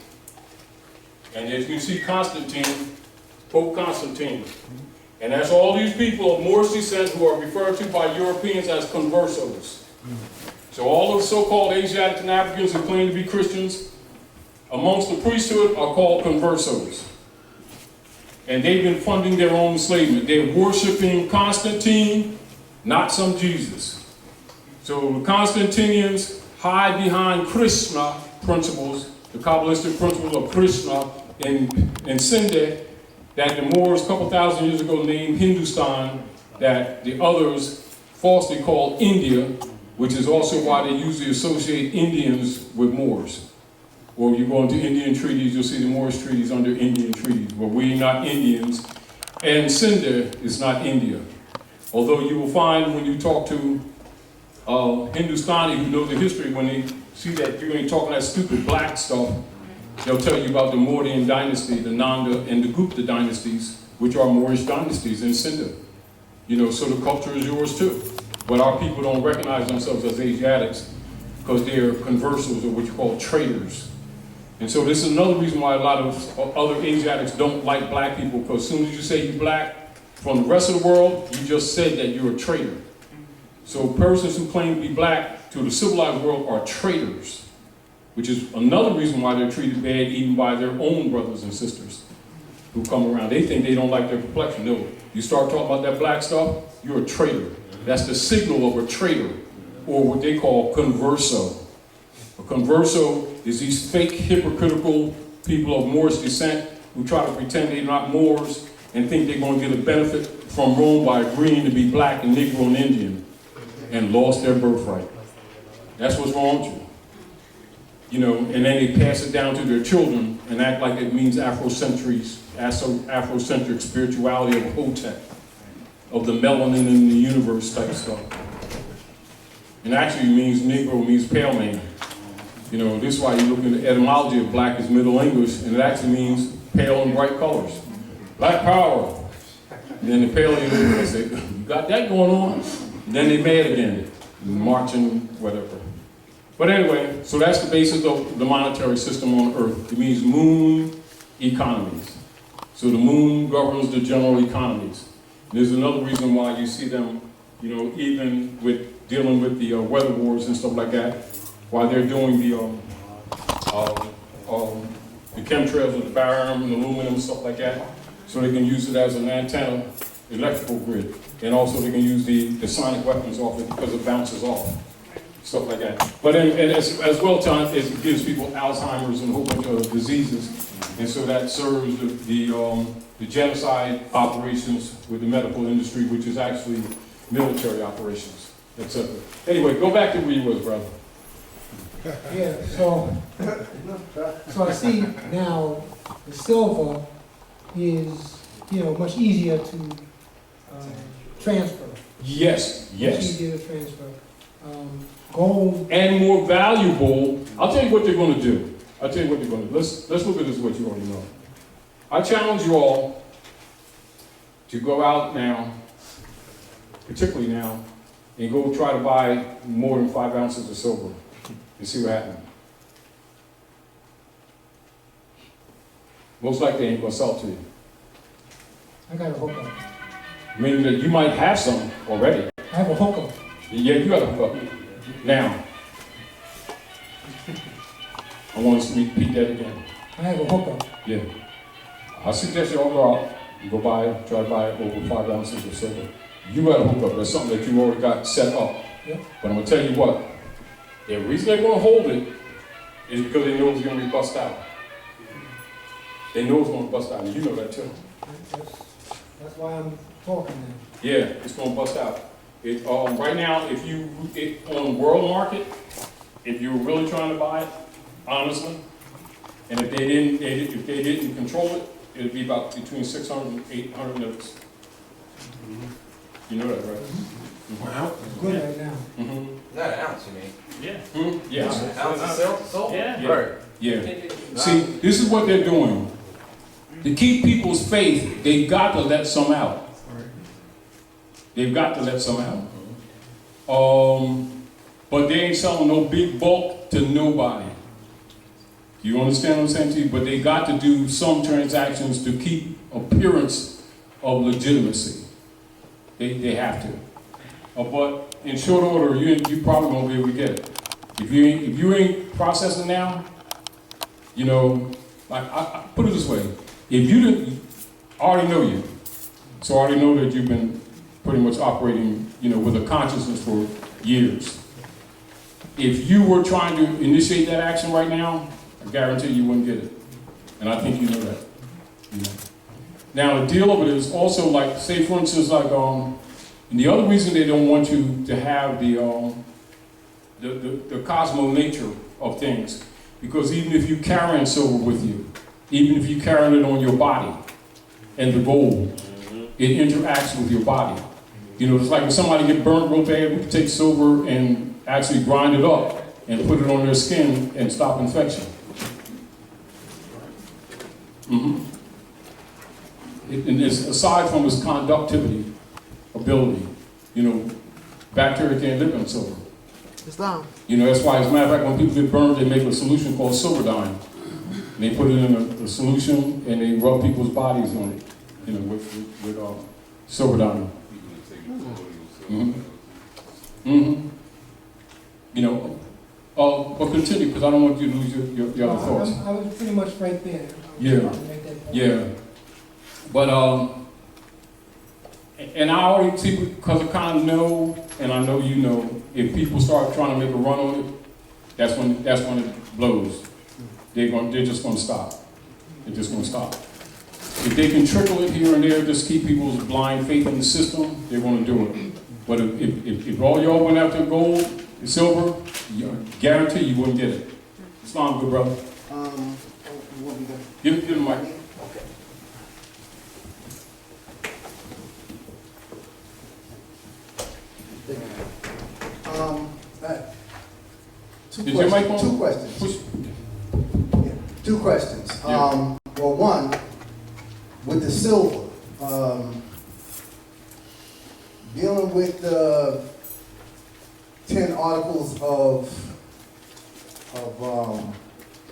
and as you can see, Constantine, Pope Constantine. And that's all these people of Moorish descent who are referred to by Europeans as Conversos. So all of the so-called Asiatic and Africans who claim to be Christians amongst the priesthood are called Conversos. And they've been funding their own enslavement. They're worshiping Constantine, not some Jesus. So the Constantinians hide behind Krishna principles, the Kabbalistic principles of Krishna and Sinde, that the Moors a couple thousand years ago named Hindustan, that the others falsely called India, which is also why they usually associate Indians with Moors. Or you go into Indian treaties, you'll see the Moorish treaties under Indian treaties, where we're not Indians, and Sinde is not India. Although you will find when you talk to Hindustani who know the history, when they see that you ain't talking that stupid black stuff, they'll tell you about the Mauryan dynasty, the Nanda and the Gupta dynasties, which are Moorish dynasties in Sindh. You know, so the culture is yours too. But our people don't recognize themselves as Asiatics because they're conversos, or what you call traders. And so this is another reason why a lot of other Asiatics don't like black people, because as soon as you say you're black, from the rest of the world, you just said that you're a traitor. So persons who claim to be black to the civilized world are traitors, which is another reason why they're treated bad even by their own brothers and sisters who come around. They think they don't like their complexion. No, you start talking about that black stuff, you're a traitor. That's the signal of a traitor, or what they call converso. A converso is these fake, hypocritical people of Moorish descent who try to pretend they're not Moors and think they're going to get a benefit from Rome by agreeing to be black and Negro and Indian, and lost their birthright. That's what's wrong with you. You know, and then they pass it down to their children and act like it means Afrocentric spirituality of Hotep, of the melanin in the universe type stuff. And actually means Negro means pale man. You know, this is why you look at the etymology of black is Middle English, and it actually means pale and bright colors. Black power. And then the pale Indians say, you got that going on? And then they mad again, marching, whatever. But anyway, so that's the basis of the monetary system on Earth. It means moon economies. So the moon governs the general economies. There's another reason why you see them, you know, even with dealing with the weather wars and stuff like that, why they're doing the chemtrails with the barium and aluminum and stuff like that, so they can use it as an antenna, electrical grid, and also they can use the sonic weapons off it because it bounces off. stuff like that. But and as well, Tom, it gives people Alzheimer's and a whole bunch of other diseases, and so that serves the genocide operations with the medical industry, which is actually military operations, etc. Anyway, go back to where you was, brother. Yeah, so I see now the silver is, much easier to transfer. Yes, Much yes. easier to transfer. Gold, And more valuable. I'll tell you what they're going to do. I'll tell you what they're going to do. Let's look at this, what you already know. I challenge you all to go out now, particularly now, and go try to buy more than 5 ounces of silver and see what happens. Most likely they ain't going to sell it to you. I got a hookup. Meaning that you might have some already. I have a hookup. Yeah, you got to hook up. Now, I want us to repeat that again. I have a hookup. Yeah. I suggest you all go out, you go buy, try to buy over 5 ounces of silver. You got to hook up. That's something that you already got set up. Yep. But I'm going to tell you what, the reason they're going to hold it is because they know it's going to be bust out. They know it's going to bust out, and you know that too. That's why I'm talking now. Yeah, it's going to bust out. Right now, on the world market, if you're really trying to buy it, honestly, and if they didn't control it, it'd be about between 600 and 800 notes. You know that, right? Wow. It's good right now. Mm-hmm. Is that an ounce, you mean? Yeah. Yes. Ounce of silver? Yeah. Right. Yeah. See, this is what they're doing. To keep people's faith, they've got to let some out. They've got to let some out. But they ain't selling no big bulk to nobody. You understand what I'm saying to you? But they got to do some transactions to keep appearance of legitimacy. They have to. But in short order, you probably won't be able to get it. If you ain't processing now, like I put it this way: if you didn't, I already know you, so I already know that you've been pretty much operating, with a consciousness for years. If you were trying to initiate that action right now, I guarantee you wouldn't get it. And I think you know that. Now, the deal of it is also like, say for instance, like, and the other reason they don't want you to have the cosmo nature of things, because even if you carrying silver with you, even if you carrying it on your body and the gold, it interacts with your body. It's like when somebody get burnt real bad, we can take silver and actually grind it up and put it on their skin and stop infection. Mm-hmm. And it's, aside from its conductivity ability, bacteria can't live on silver. Islam. That's why, as a matter of fact, when people get burned, they make a solution called silverdine. And they put it in a solution and they rub people's bodies on it, with silverdine. Mm-hmm. Mm-hmm. But continue, because I don't want you to lose your other thoughts. I was pretty much right there. Yeah. Yeah. But, and I already see, because I kind of know, and I know you know, if people start trying to make a run on it, that's when it blows. They're just going to stop. They're just going to stop. If they can trickle it here and there, just keep people's blind faith in the system, they're going to do it. But if all y'all went after gold and silver, I guarantee you wouldn't get it. Islam, good brother. You want me to? Give the mic. Okay. Is your mic on? Two questions. Push. Yeah, two questions. Yeah. Well, one, with the silver, dealing with the 10 articles of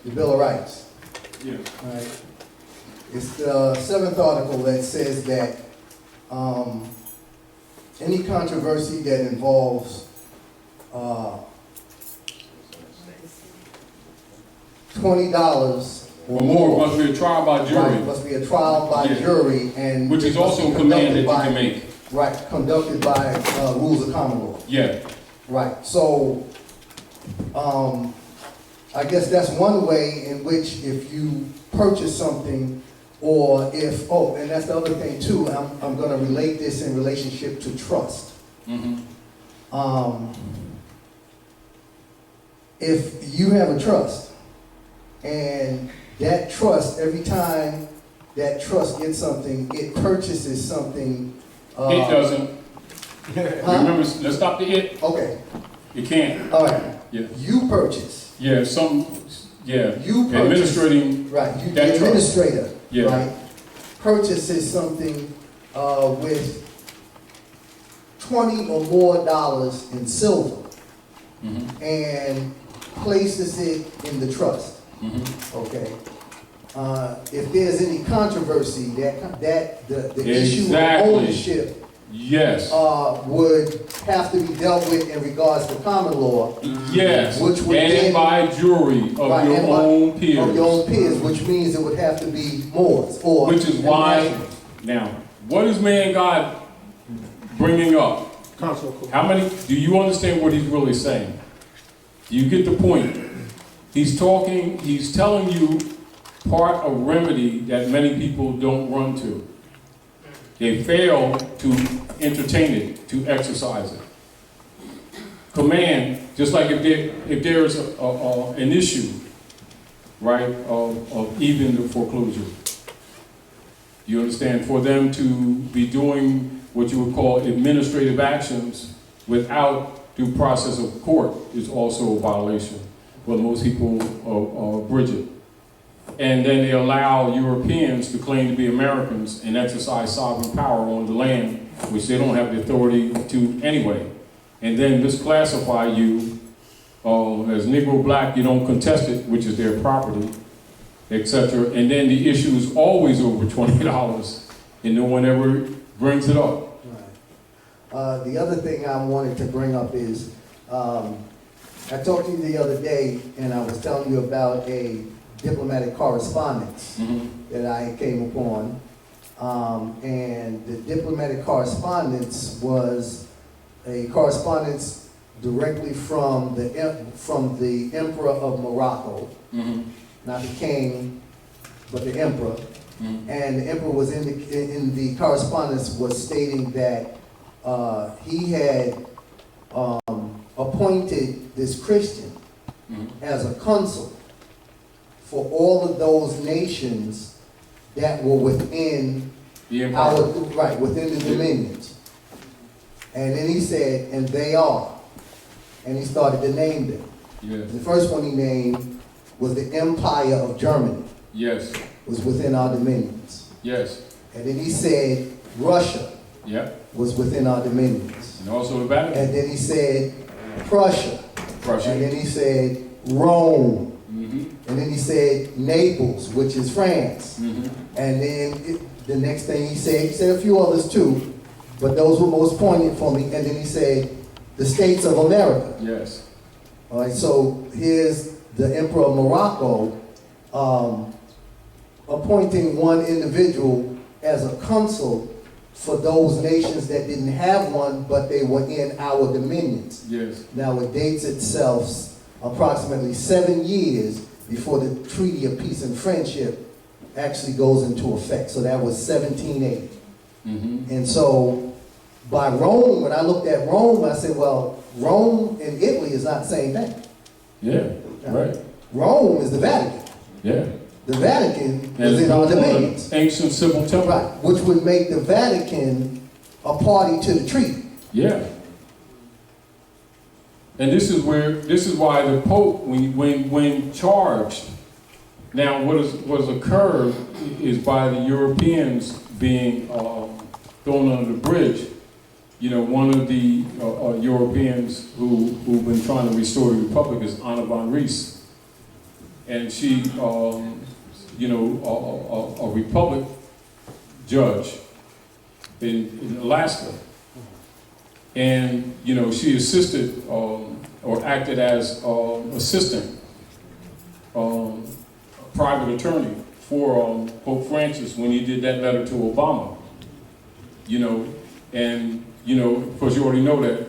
the Bill of Rights. Yeah. Right. It's the 7th article that says that any controversy that involves $20 Or more must be a trial by jury. Right, must be a trial by Yeah. jury, and Which is it must also be a command that you conducted can by- make. Right, conducted by rules of common law. Yeah. Right, so I guess that's one way in which if you purchase something, or if, oh, and that's the other thing too, I'm gonna relate this in relationship to trust. If you have a trust, and that trust, every time that trust gets something, it purchases something. It doesn't. Huh? Remember, let's stop the it. Okay, You can't. all right. Yeah. You purchase. Yeah, yeah. You purchase. Administrating, Right, you, that the trust. administrator, Yeah. right, purchases something with $20 or more in silver and places it in the trust. Okay. If there's any controversy, the issue of Exactly. ownership Yes, would have to be dealt with in regards to common law. yes. Which would And then- by jury of Right, your and by- own Of your own peers. peers, which means it would have to be Moors or. Which is why, nationals. now, what is man God bringing up? How many, do you understand what he's really saying? Do you get the point? He's telling you part of remedy that many people don't run to. They fail to entertain it, to exercise it. Command, just like if there's an issue, right, of even the foreclosure. You understand? For them to be doing what you would call administrative actions without due process of court is also a violation. Well, most people bridge it. And then they allow Europeans to claim to be Americans and exercise sovereign power on the land, which they don't have the authority to anyway. And then misclassify you as Negro black, you don't contest it, which is their property, etc. And then the issue is always over $20 and no one ever brings it up. Right. The other thing I wanted to bring up is, I talked to you the other day and I was telling you about a diplomatic correspondence that I came upon. And the diplomatic correspondence was a correspondence directly from the Emperor of Morocco, not the king, but the Emperor. And the Emperor was in the correspondence was stating that he had appointed this Christian as a consul for all of those nations that were within The empire. within the dominions. And then he said, and they are. And he started to name them. Yes. The first one he named was the Empire of Germany, Yes. was within our dominions. Yes. And then he said Russia Yeah. was within our dominions. And also the Vatican. And then he said Prussia. Prussia. And then he said Rome. Mm-hmm. And then he said Naples, which is France. Mm-hmm. And then the next thing he said a few others too, but those were most poignant for me. And then he said the States of America. Yes. All right, so here's the Emperor of Morocco appointing one individual as a consul for those nations that didn't have one, but they were in our dominions. Yes. Now it dates itself approximately 7 years before the Treaty of Peace and Friendship actually goes into effect. So that was 1780. Mm-hmm. And so by Rome, when I looked at Rome, I said, well, Rome and Italy is not the same thing. Yeah. Right. Rome is the Vatican. Yeah. The Vatican And is it's in our built on an dominions. ancient civil temple. Right, which would make the Vatican a party to the treaty. Yeah. And this is why the Pope, when charged, now what has occurred is by the Europeans being thrown under the bridge. You know, one of the Europeans who've been trying to restore the Republic is Anna von Ries. And she, a Republic judge in Alaska. And, she assisted or acted as assistant private attorney for Pope Francis when he did that letter to Obama. And, of course, you already know that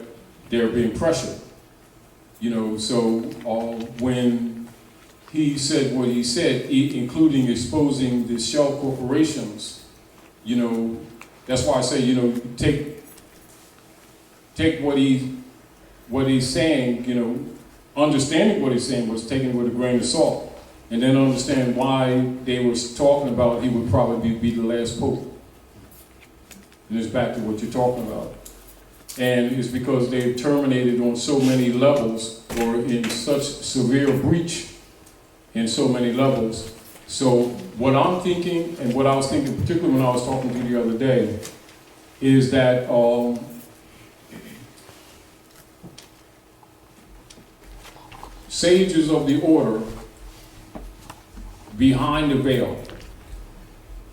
they're being pressured. You know, so when he said what he said, including exposing the shell corporations, you know, that's why I say, you know, take what he's saying, you know, understanding what he's saying was taken with a grain of salt, and then understand why they were talking about he would probably be the last pope. And it's back to what you're talking about. And it's because they've terminated on so many levels, or in such severe breach in so many levels. So what I'm thinking, and what I was thinking, particularly when I was talking to you the other day, is that sages of the order behind the veil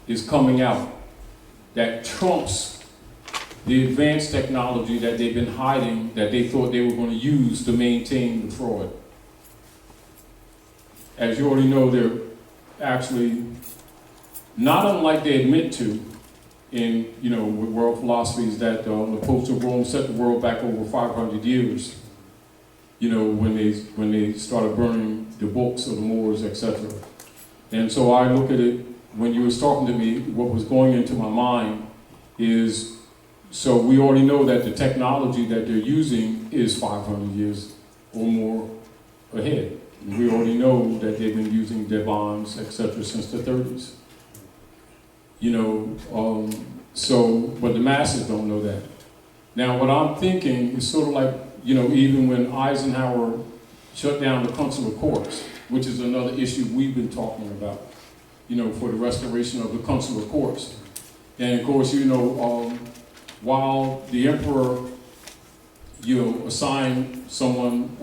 is coming out that trumps the advanced technology that they've been hiding, that they thought they were going to use to maintain the fraud. As you already know, they're actually, not unlike they admit to in, you know, with world philosophies, that the popes of Rome set the world back over 500 years, you know, when they started burning the books of the Moors, etc. And so I look at it, when you was talking to me, what was going into my mind is, so we already know that the technology that they're using is 500 years or more ahead. We already know that they've been using devons, etc., since the 30s. You know, but the masses don't know that. Now, what I'm thinking is sort of like, you know, even when Eisenhower shut down the consular courts, which is another issue we've been talking about, you know, for the restoration of the consular courts. And of course, you know, while the emperor, you know, assigned someone,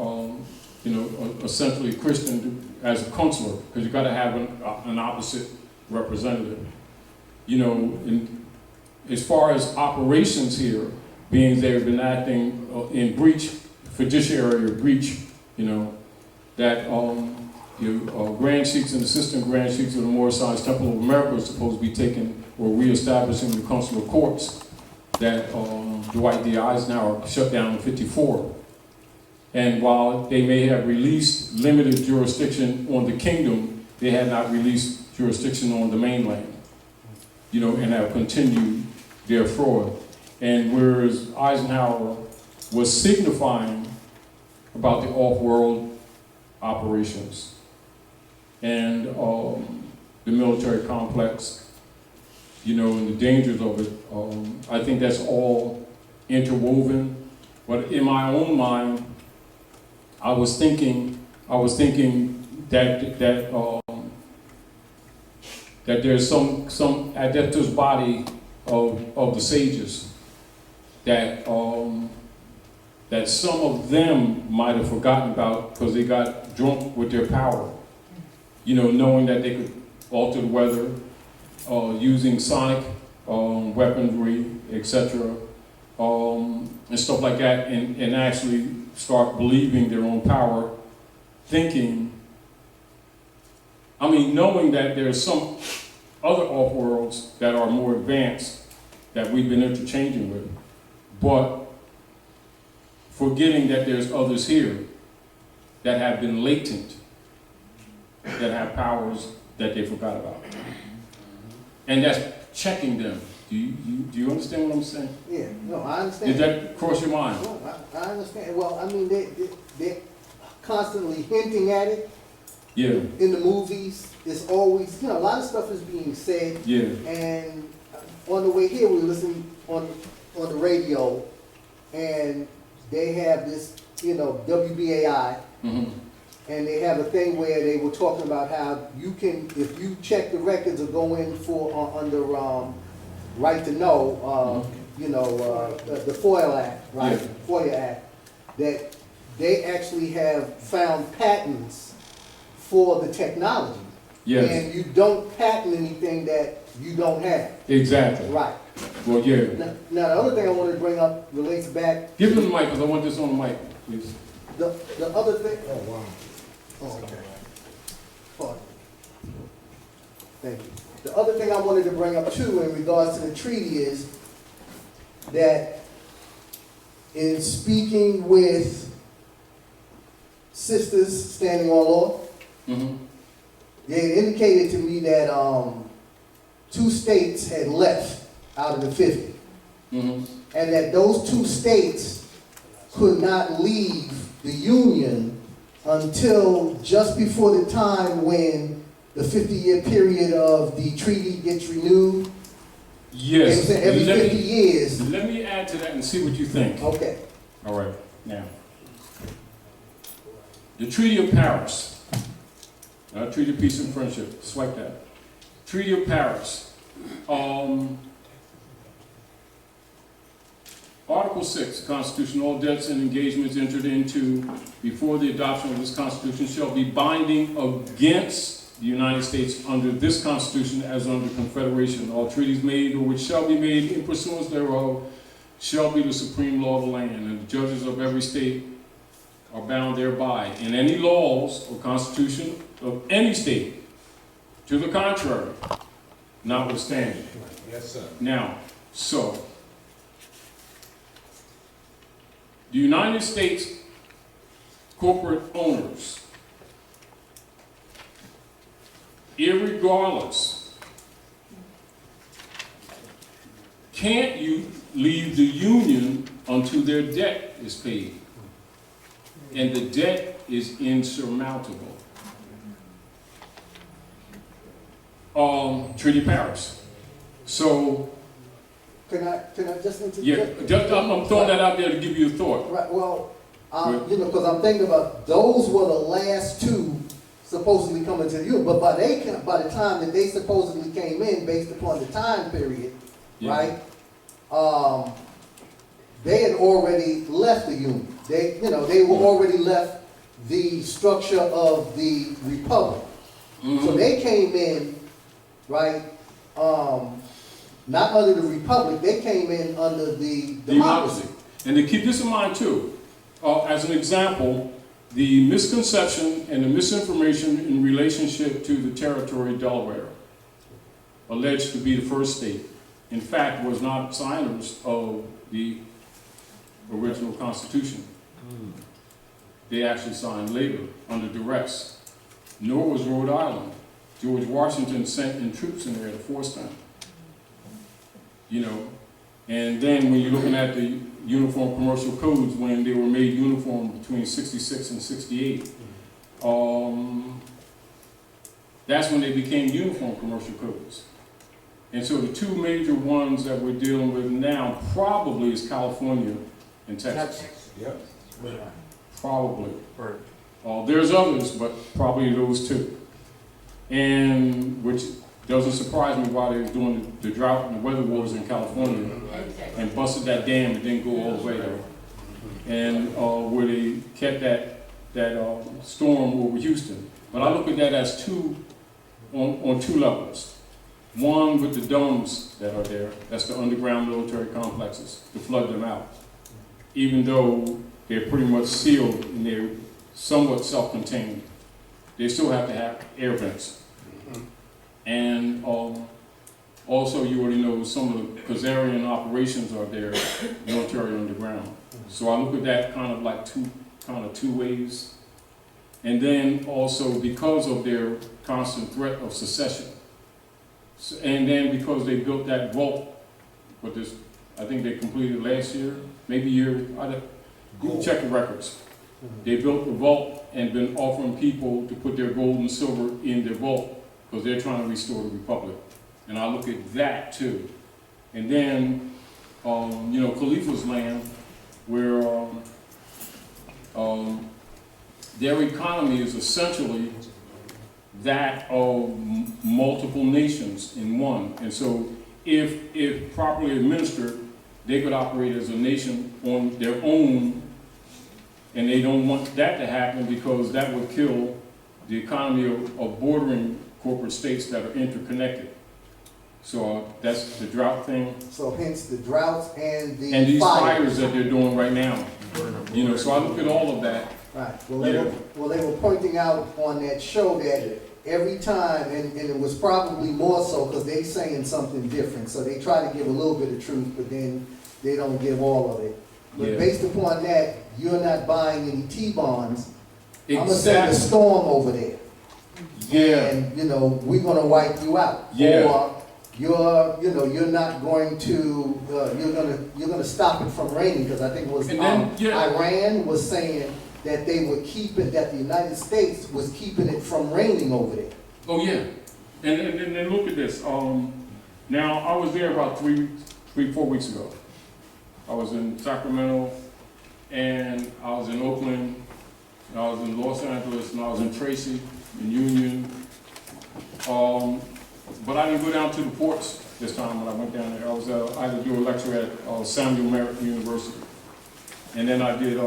you know, essentially Christian as a consular, because you got to have an opposite representative. You know, as far as operations here, being they've been acting in breach, fiduciary breach, you know, that Grand Sheiks and Assistant Grand Sheiks of the Moorish Temple of America are supposed to be taking or reestablishing the consular courts that Dwight D. Eisenhower shut down in '54. And while they may have released limited jurisdiction on the kingdom, they had not released jurisdiction on the mainland, you know, and have continued their fraud. And whereas Eisenhower was signifying about the off-world operations and the military complex, you know, and the dangers of it, I think that's all interwoven. But in my own mind, I was thinking that there's some adeptus body of the sages that that some of them might have forgotten about because they got drunk with their power. You know, knowing that they could alter the weather, using sonic weaponry, etc., and stuff like that, and actually start believing their own power, thinking, I mean, knowing that there's some other off-worlds that are more advanced that we've been interchanging with, but forgetting that there's others here that have been latent, that have powers that they forgot about. And that's checking them. Do you understand what I'm saying? Yeah, no, I understand. Did that cross your mind? No, I understand. Well, I mean, they're constantly hinting at it. Yeah. In the movies, it's always, you know, a lot of stuff is being said. Yeah. And on the way here, we were listening on the radio, and they have this, you know, WBAI, Mm-hmm. and they have a thing where they were talking about how you can, if you check the records or go in for under right to know, you know, the FOIA Act, right? Yeah. FOIA Act, that they actually have found patents for the technology. Yes. And you don't patent anything that you don't have. Exactly. Right. Well, yeah. Now, the other thing I wanted to bring up relates back. Give them the mic, because I want this on the mic, please. The other thing. Oh, wow. Oh, okay. Pardon. Thank you. The other thing I wanted to bring up too in regards to the treaty is that in speaking with sisters standing on law. Mm-hmm. They had indicated to me that 2 states had left out of the 50, Mm-hmm. and that those 2 states could not leave the Union until just before the time when the 50-year period of the treaty gets renewed. Yes. Every 50 years. Let me add to that and see what you think. Okay. All right, now. The Treaty of Paris. Treaty of Peace and Friendship, swipe that. Treaty of Paris. Article 6, Constitution, all debts and engagements entered into before the adoption of this Constitution shall be binding against the United States under this Constitution as under Confederation. All treaties made or which shall be made in pursuance thereof shall be the supreme law of the land, and the judges of every state are bound thereby. And any laws or Constitution of any state to the contrary, notwithstanding. Yes, sir. Now, so, the United States corporate owners, irregardless, can't you leave the Union until their debt is paid? And the debt is insurmountable. Treaty of Paris. So, Can I just yeah, I'm throwing that out there to give you a thought. Right, well, you know, because I'm thinking about, those were the last 2 supposedly coming to the Union, but by the time that they supposedly came in, based upon the time period, Yeah. right, they had already left the Union. They were already left the structure of the Republic. Mhm. So they came in, right, not under the Republic, they came in under the democracy. And to keep this in mind too, as an example, the misconception and the misinformation in relationship to the territory of Delaware, alleged to be the first state, in fact was not signers of the original Constitution. They actually signed later under duress. Nor was Rhode Island. George Washington sent in troops in there to force them. You know, and then when you're looking at the Uniform Commercial Codes, when they were made uniform between 66 and 68, that's when they became Uniform Commercial Codes. And so the 2 major ones that we're dealing with now probably is California and Texas. Yep. Probably. There's others, but probably those 2. And which doesn't surprise me why they was doing the drought and the weather wars in California and busted that dam and didn't go all the way there. And where they kept that storm over Houston. But I look at that as on 2 levels. One with the domes that are there, that's the underground military complexes, to flood them out. Even though they're pretty much sealed and they're somewhat self-contained, they still have to have air vents. And also you already know some of the Khazarian operations are there, military underground. So I look at that kind of like two ways. And then also because of their constant threat of secession. And then because they built that vault, I think they completed last year, maybe check the records. They built the vault and been offering people to put their gold and silver in their vault because they're trying to restore the Republic. And I look at that too. And then, Khalifa's land, where their economy is essentially that of multiple nations in one. And so if properly administered, they could operate as a nation on their own, and they don't want that to happen because that would kill the economy of bordering corporate states that are interconnected. So that's the drought thing. So hence the droughts and the And these fires. fires that they're doing right now. So I look at all of that. Right. Well, they were pointing out on that show that every time, and it was probably more so because they saying something different. So they try to give a little bit of truth, but then they don't give all of it. But Yeah. based upon that, you're not buying any T-bonds I'm gonna send a Exactly. storm over there. Yeah, And, you know, we're gonna wipe you out. Yeah. Or you're not going to, you're gonna stop it from raining, because I think it was, And then, yeah. Iran was saying that they would keep it, that the United States was keeping it from raining over there. oh yeah. And look at this. Now, I was there about 4 weeks ago. I was in Sacramento, and I was in Oakland, and I was in Los Angeles, and I was in Tracy, in Union. But I didn't go down to the ports this time when I went down there. I had to do a lecture at Samuel Merritt University. And then I did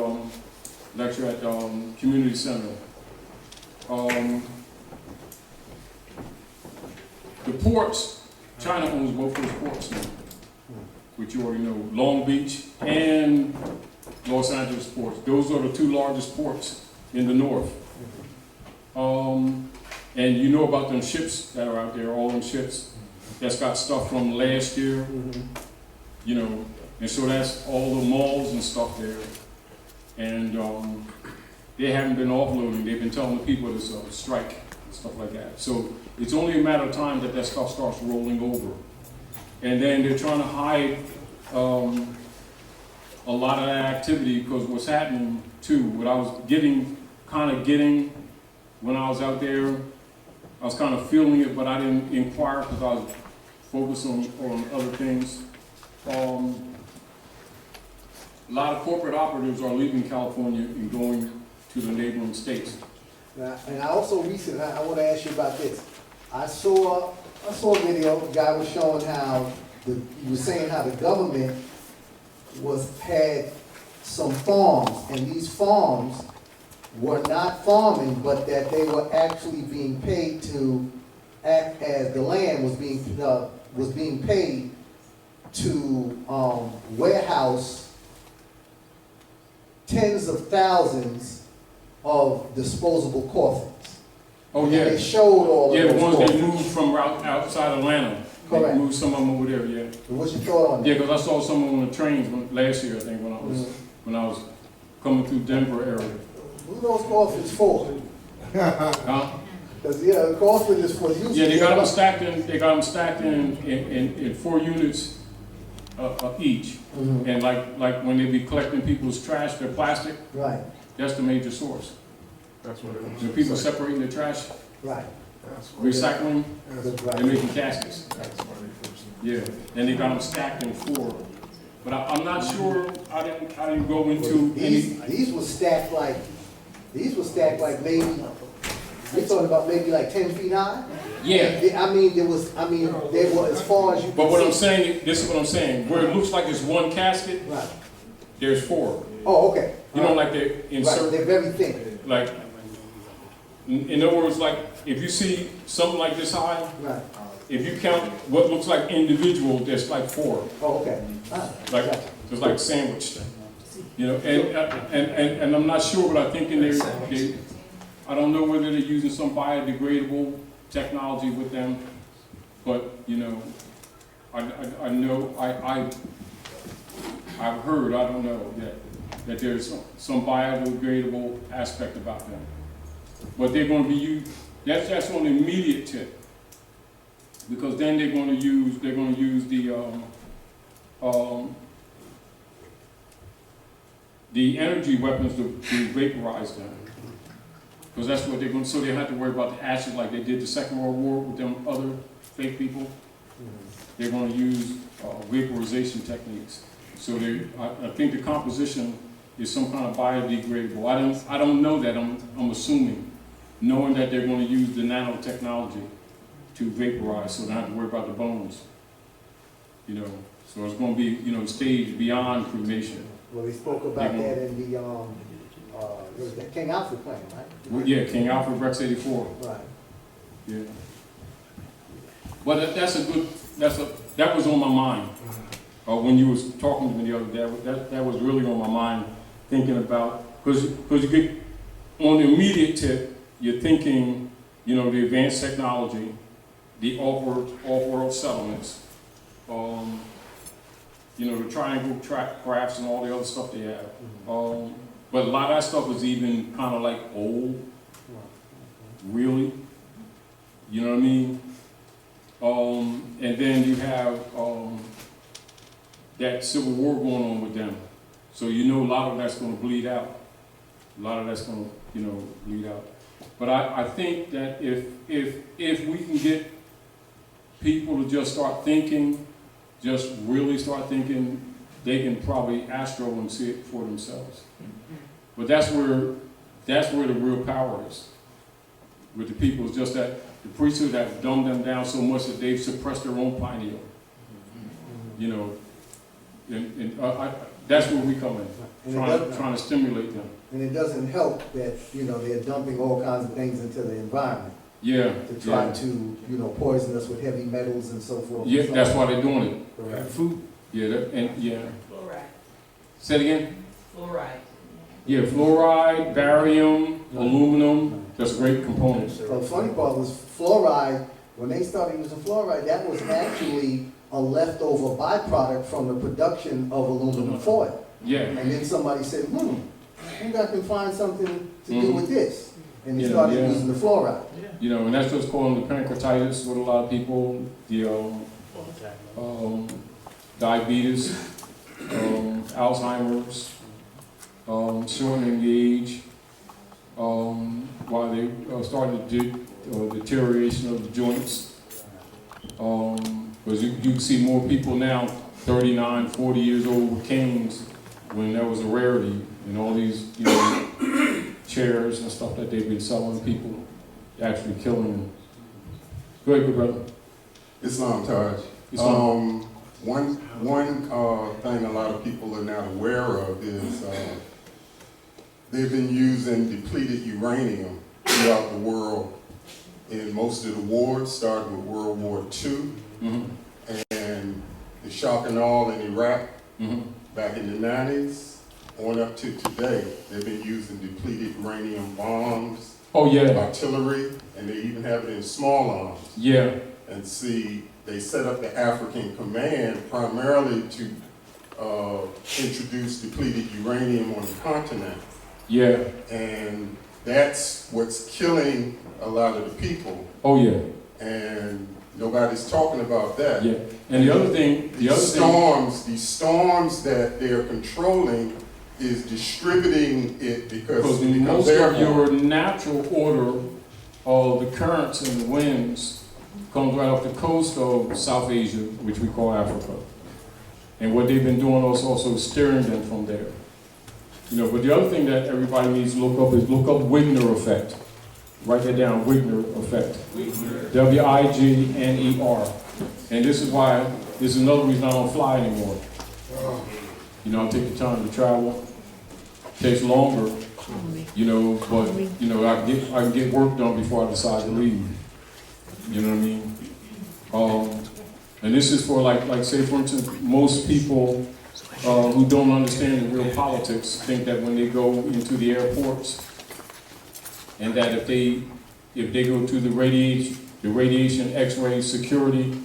lecture at Community Center. The ports, China owns both those ports now, which you already know, Long Beach and Los Angeles ports. Those are the two largest ports in the north. And you know about them ships that are out there, all them ships that's got stuff from last year, you know, and so that's all the malls and stuff there. And they haven't been offloading. They've been telling the people there's a strike and stuff like that. So it's only a matter of time that stuff starts rolling over. And then they're trying to hide a lot of that activity, because what's happening too, what I was getting when I was out there, I was kind of feeling it, but I didn't inquire because I was focused on other things. A lot of corporate operatives are leaving California and going to the neighboring states. Now, and I also recently, I want to ask you about this. I saw a video, the guy was showing how, he was saying how the government had some farms, and these farms were not farming, but that they were actually being paid to act as the land was being paid to warehouse tens of thousands of disposable coffins. Oh yeah, They showed all of yeah, the those ones they coffins. moved from outside Atlanta. Correct. They moved some of them over there, yeah. What's your thought on that? Yeah, because I saw some of them on the trains last year, I think, when I was coming through Denver area. Who those coffins for? Huh? Because, yeah, the coffin is for use. Yeah, they got them stacked in 4 units each. Mhm. And like when they be collecting people's trash, their plastic, Right, that's the major source. That's what it is. The people separating their trash, right. That's what it is. recycling, That's they're right. making caskets. That's what it is. Yeah, and they got them stacked in 4. But I'm not sure, I didn't go into any, These were stacked like maybe, we're talking about maybe like 10 feet high? yeah. They were as far as you could But what I'm see. saying, this is what I'm saying, where it looks like it's one casket, Right. there's 4. Oh, okay. You know, like they Right, insert, they're very thin. like, in other words, like, if you see something like this high, Right. if you count what looks like individual, there's like 4, Oh, okay. Ah, like, gotcha. it's like sandwiched. You know, and I'm not sure, but I think I don't know whether they're using some biodegradable technology with them, but, you know, I know, I've heard, I don't know, that there's some biodegradable aspect about them. But they're going to be used, that's on the immediate tip. Because then they're going to use the energy weapons to vaporize them. Because that's what they're going to, so they don't have to worry about the ashes like they did the Second World War with them other fake people. They're going to use vaporization techniques. So I think the composition is some kind of biodegradable. I don't know that, I'm assuming, knowing that they're going to use the nanotechnology to vaporize so they don't have to worry about the bones. You know, so it's going to be, you know, staged beyond cremation. Well, they spoke about that in the, what was that, King Alfred plan, right? Well, yeah, King Alfred Rex 84. Right. Yeah. But that was on my mind when you was talking to me the other day. That was really on my mind, thinking about, because you get on the immediate tip, you're thinking, you know, the advanced technology, the off-world settlements, you know, the triangle crafts and all the other stuff they have. But a lot of that stuff is even kind of like old, really. You know what I mean? And then you have that civil war going on with them. So you know a lot of that's going to bleed out. A lot of that's going to, bleed out. But I think that if we can get people to just start thinking, just really start thinking, they can probably astro and see it for themselves. But that's where the real power is. With the people, it's just that the priesthood have dumbed them down so much that they've suppressed their own pineal. That's where we come in, trying to stimulate them. And it doesn't help that, they're dumping all kinds of things into the environment Yeah. to try to, poison us with heavy metals and so forth. Yeah, that's why they're doing it. Correct. Food. Yeah, Fluoride. Say it again? Fluoride. Yeah, fluoride, barium, aluminum, that's a great component. So the funny part was fluoride, when they started using fluoride, that was actually a leftover byproduct from the production of aluminum foil. Yeah. And then somebody said, I think I can find something to do with this. And they started using the fluoride. And that's what's called the pancreatitis with a lot of people, the diabetes, Alzheimer's, shortening the age, while they started deterioration of the joints. Because you can see more people now, 39, 40 years old with canes, when that was a rarity, and all these, chairs and stuff that they've been selling people, actually killing them. Go ahead, good brother. Islam, Taj. Islam. One thing a lot of people are not aware of is they've been using depleted uranium throughout the world in most of the wars, starting with World War II, and the shock and awe in Iraq back in the 90s, on up to today. They've been using depleted uranium bombs, artillery, and they even have it in small arms. Yeah. And see, they set up the African Command primarily to introduce depleted uranium on the continent. Yeah. And that's what's killing a lot of the people. Oh yeah. And nobody's talking about that. Yeah. And the other thing, these storms that they're controlling is distributing it because most of your natural order of the currents and the winds comes right off the coast of South Asia, which we call Africa. And what they've been doing is also steering them from there. But the other thing that everybody needs to look up is look up Wigner effect. Write that down, Wigner effect. Wigner. And this is another reason I don't fly anymore. I take the time to travel. It takes longer, but I can get work done before I decide to leave. You know what I mean? And this is for like say for instance, most people who don't understand the real politics think that when they go into the airports, and that if they go to the radiation X-ray security,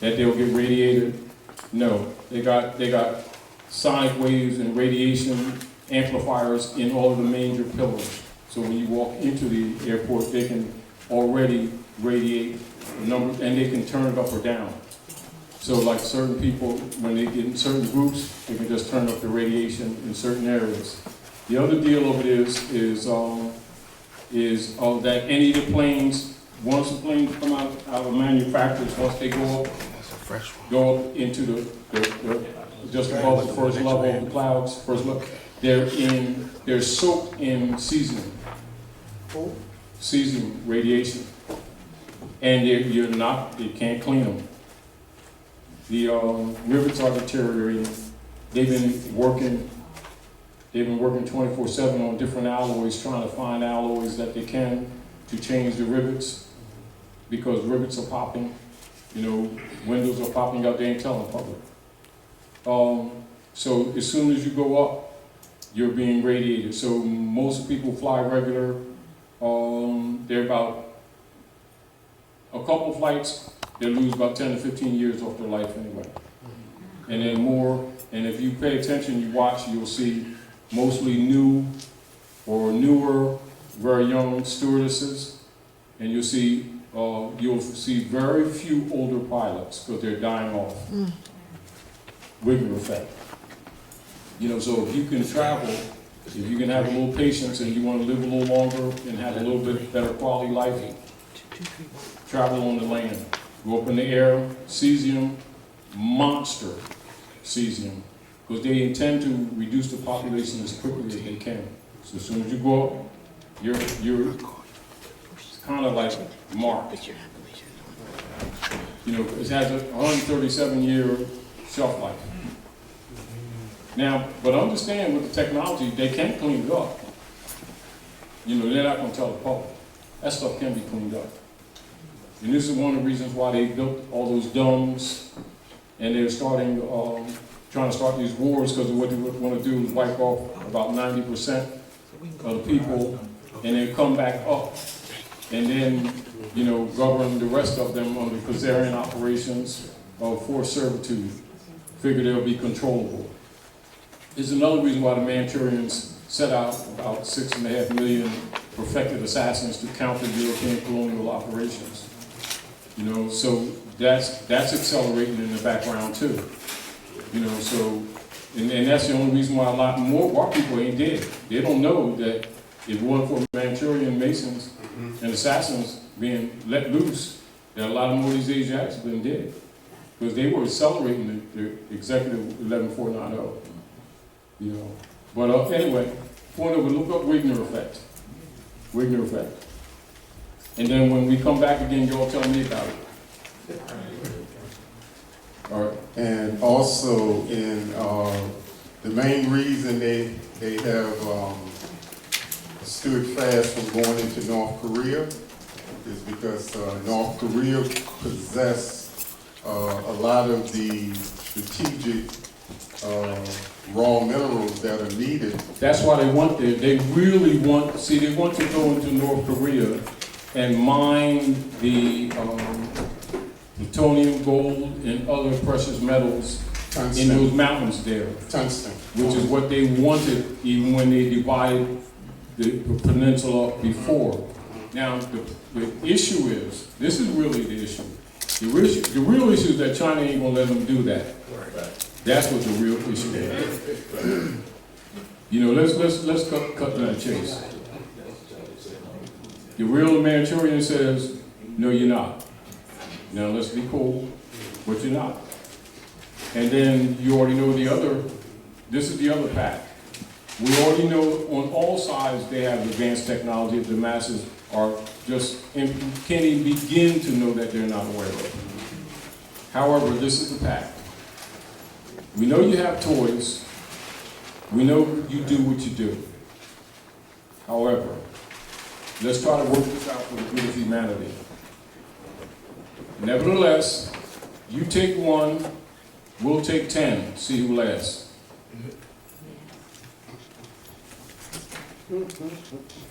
that they'll get radiated. No, they got sonic waves and radiation amplifiers in all of the major pillars. So when you walk into the airport, they can already radiate a number, and they can turn it up or down. So like certain people, when they get in certain groups, they can just turn up the radiation in certain areas. The other deal of it is that any of the planes, once the planes come out of manufacturers, once they go up into the just above the first level of the clouds, they're soaked in seasoning radiation, and you can't clean them. The rivets are deteriorating. They've been working 24/7 on different alloys, trying to find alloys that they can to change the rivets, because rivets are popping. Windows are popping out. They ain't telling the public. So as soon as you go up, you're being radiated. So most people fly regular. They're about a couple flights, they lose about 10 to 15 years off their life anyway. And then more, and if you pay attention, you watch, you'll see mostly new or newer, very young stewardesses, and you'll see very few older pilots because they're dying off. Wigner effect. You know, so if you can travel, if you can have a little patience and you want to live a little longer and have a little bit better quality life, travel on the land. Go up in the air, cesium, monster cesium, because they intend to reduce the population as quickly as they can. So as soon as you go up, you're kind of like marked. You know, it has a 137-year shelf life. Now, but understand with the technology, they can clean it up. You know, they're not going to tell the public. That stuff can be cleaned up. And this is one of the reasons why they built all those domes, and they're starting, trying to start these wars, because what they want to do is wipe off about 90% of the people, and then come back up, and then, you know, govern the rest of them under Khazarian operations of forced servitude. Figure they'll be controllable. Is another reason why the Manchurians set out about 6.5 million perfected assassins to counter European colonial operations. You know, so that's accelerating in the background too. You know, so, and that's the only reason why a lot more of our people ain't dead. They don't know that if it wasn't for Manchurian Masons and assassins being let loose, that a lot of more of these Asiatics have been dead. Because they were accelerating the Executive 11490. You know, but anyway, point over, look up Wigner effect. Wigner effect. And then when we come back again, y'all tell me about it. All right. And also in the main reason they have stood fast from going into North Korea is because North Korea possessed a lot of the strategic raw minerals that are needed. That's why they want there. They really want, see, they want to go into North Korea and mine the plutonium, gold, and other precious metals in those mountains there. Tungsten. Which is what they wanted even when they divided the peninsula before. Now, the issue is, this is really the issue. The real issue is that China ain't gonna let them do that. That's what the real issue is. You know, let's cut to the chase. The real Manchurian says, no, you're not. Now let's be cool, but you're not. And then you already know this is the other pack. We already know on all sides they have advanced technology that the masses are just, can't even begin to know that they're not aware of. However, this is the pack. We know you have toys. We know you do what you do. However, let's try to work this out for the good of humanity. Nevertheless, you take one, we'll take 10, see who lasts.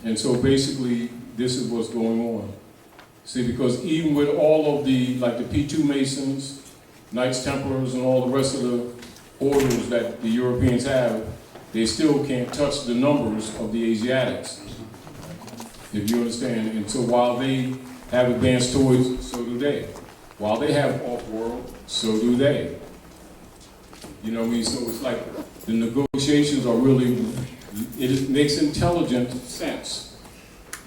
And so basically, this is what's going on. See, because even with all of the, like the P2 Masons, Knights Templars, and all the rest of the orders that the Europeans have, they still can't touch the numbers of the Asiatics, if you understand. And so while they have advanced toys, so do they. While they have off-world, so do they. You know what I mean? So it's like the negotiations are really, it makes intelligent sense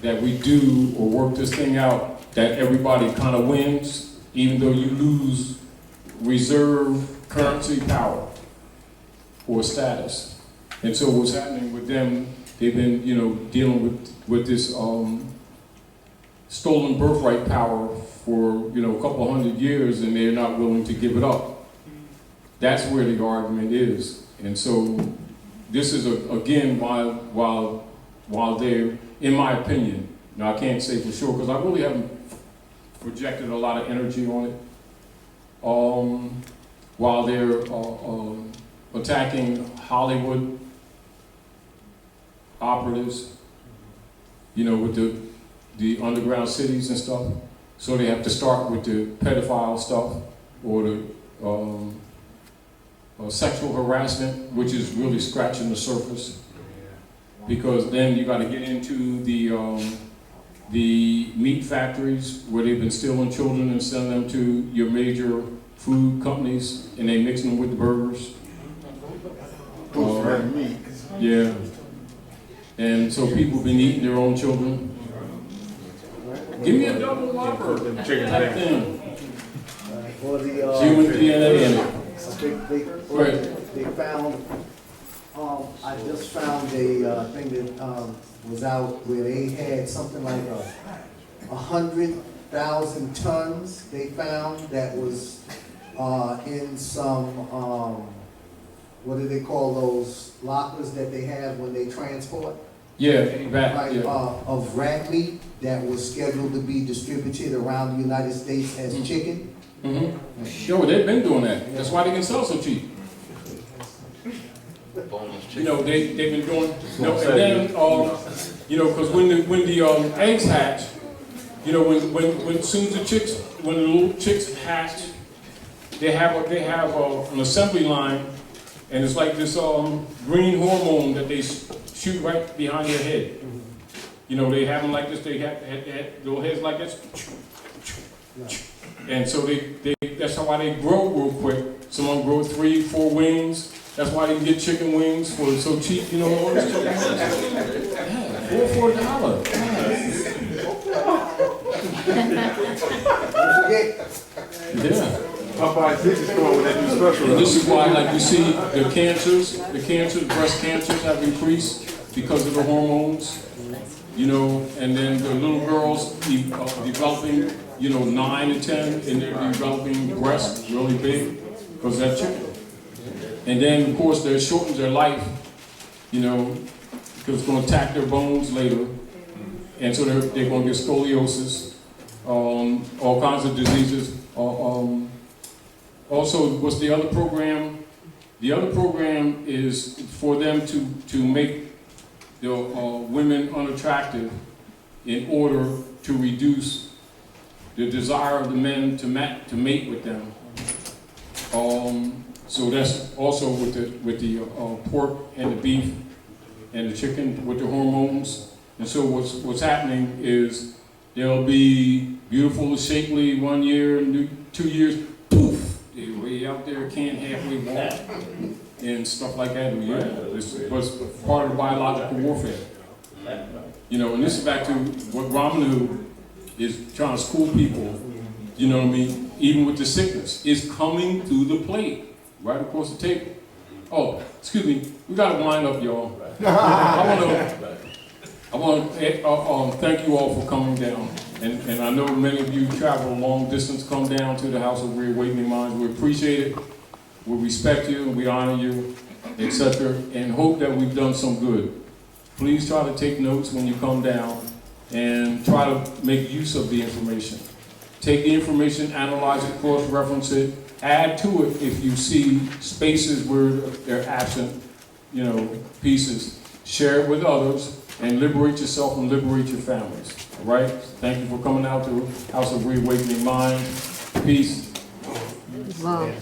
that we do or work this thing out, that everybody kind of wins, even though you lose reserve currency power or status. And so what's happening with them, they've been, you know, dealing with this stolen birthright power for, you know, a couple hundred years, and they're not willing to give it up. That's where the argument is. And so this is, again, while they're, in my opinion, now I can't say for sure, because I really haven't projected a lot of energy on it, while they're attacking Hollywood operatives, you know, with the underground cities and stuff. So they have to start with the pedophile stuff or the sexual harassment, which is really scratching the surface. because then you gotta get into the meat factories where they've been stealing children and sending them to your major food companies, and they mix them with the burgers. Yeah. And so people have been eating their own children. Give me a double whopper. Chicken Type thing. thing. For the, Human DNA in it. Right. they found, I just found a, thing that, was out where they had something like 100,000 tons they found that was, in some, what do they call those lockers that they have when they transport? Yeah, rat, Right, yeah. of rat meat that was scheduled to be distributed around the United States as chicken. Mm-hmm. Yo, they've been doing that. That's why they can sell so cheap. You know, they've been doing, and then, you know, because when the eggs hatch, you know, when soon as when the little chicks hatch, they have an assembly line, and it's like this green hormone that they shoot right behind their head. You know, they have them like this. They have little heads like this, and so that's why they grow real quick. Some of them grow 3-4 wings. That's why they can get chicken wings for so cheap. You know, all this chicken wings. Yeah, $4 Yeah. Popeye's Chicken Store with that new special. And this is why, like you see, the cancers, breast cancers have increased because of the hormones. You know, and then the little girls developing, you know, 9 and 10, and they're developing breasts really big because of that chicken. And then, of course, that shortens their life, you know, because it's going to attack their bones later. And so they're going to get scoliosis, all kinds of diseases. Also, what's the other program? The other program is for them to make the women unattractive in order to reduce the desire of the men to mate with them. So that's also with the pork and the beef and the chicken with the hormones. And so what's happening is they'll be beautiful, shapely 1 year, 2 years, poof, they're way out there, can't halfway walk, and stuff like that. Yeah, this was part of biological warfare. You know, and this is back to what Ramanu is trying to school people. You know what I mean? Even with the sickness, is coming through the plate, right across the table. Oh, excuse me, we got to wind up, y'all. I want to thank you all for coming down. And I know many of you travel a long distance, come down to the House of Reawakening Minds. We appreciate it. We respect you, we honor you, etc. And hope that we've done some good. Please try to take notes when you come down and try to make use of the information. Take the information, analyze it, cross-reference it, add to it if you see spaces where they're absent, you know, pieces. Share it with others and liberate yourself and liberate your families. All right? Thank you for coming out to House of Reawakening Minds. Peace. Wow.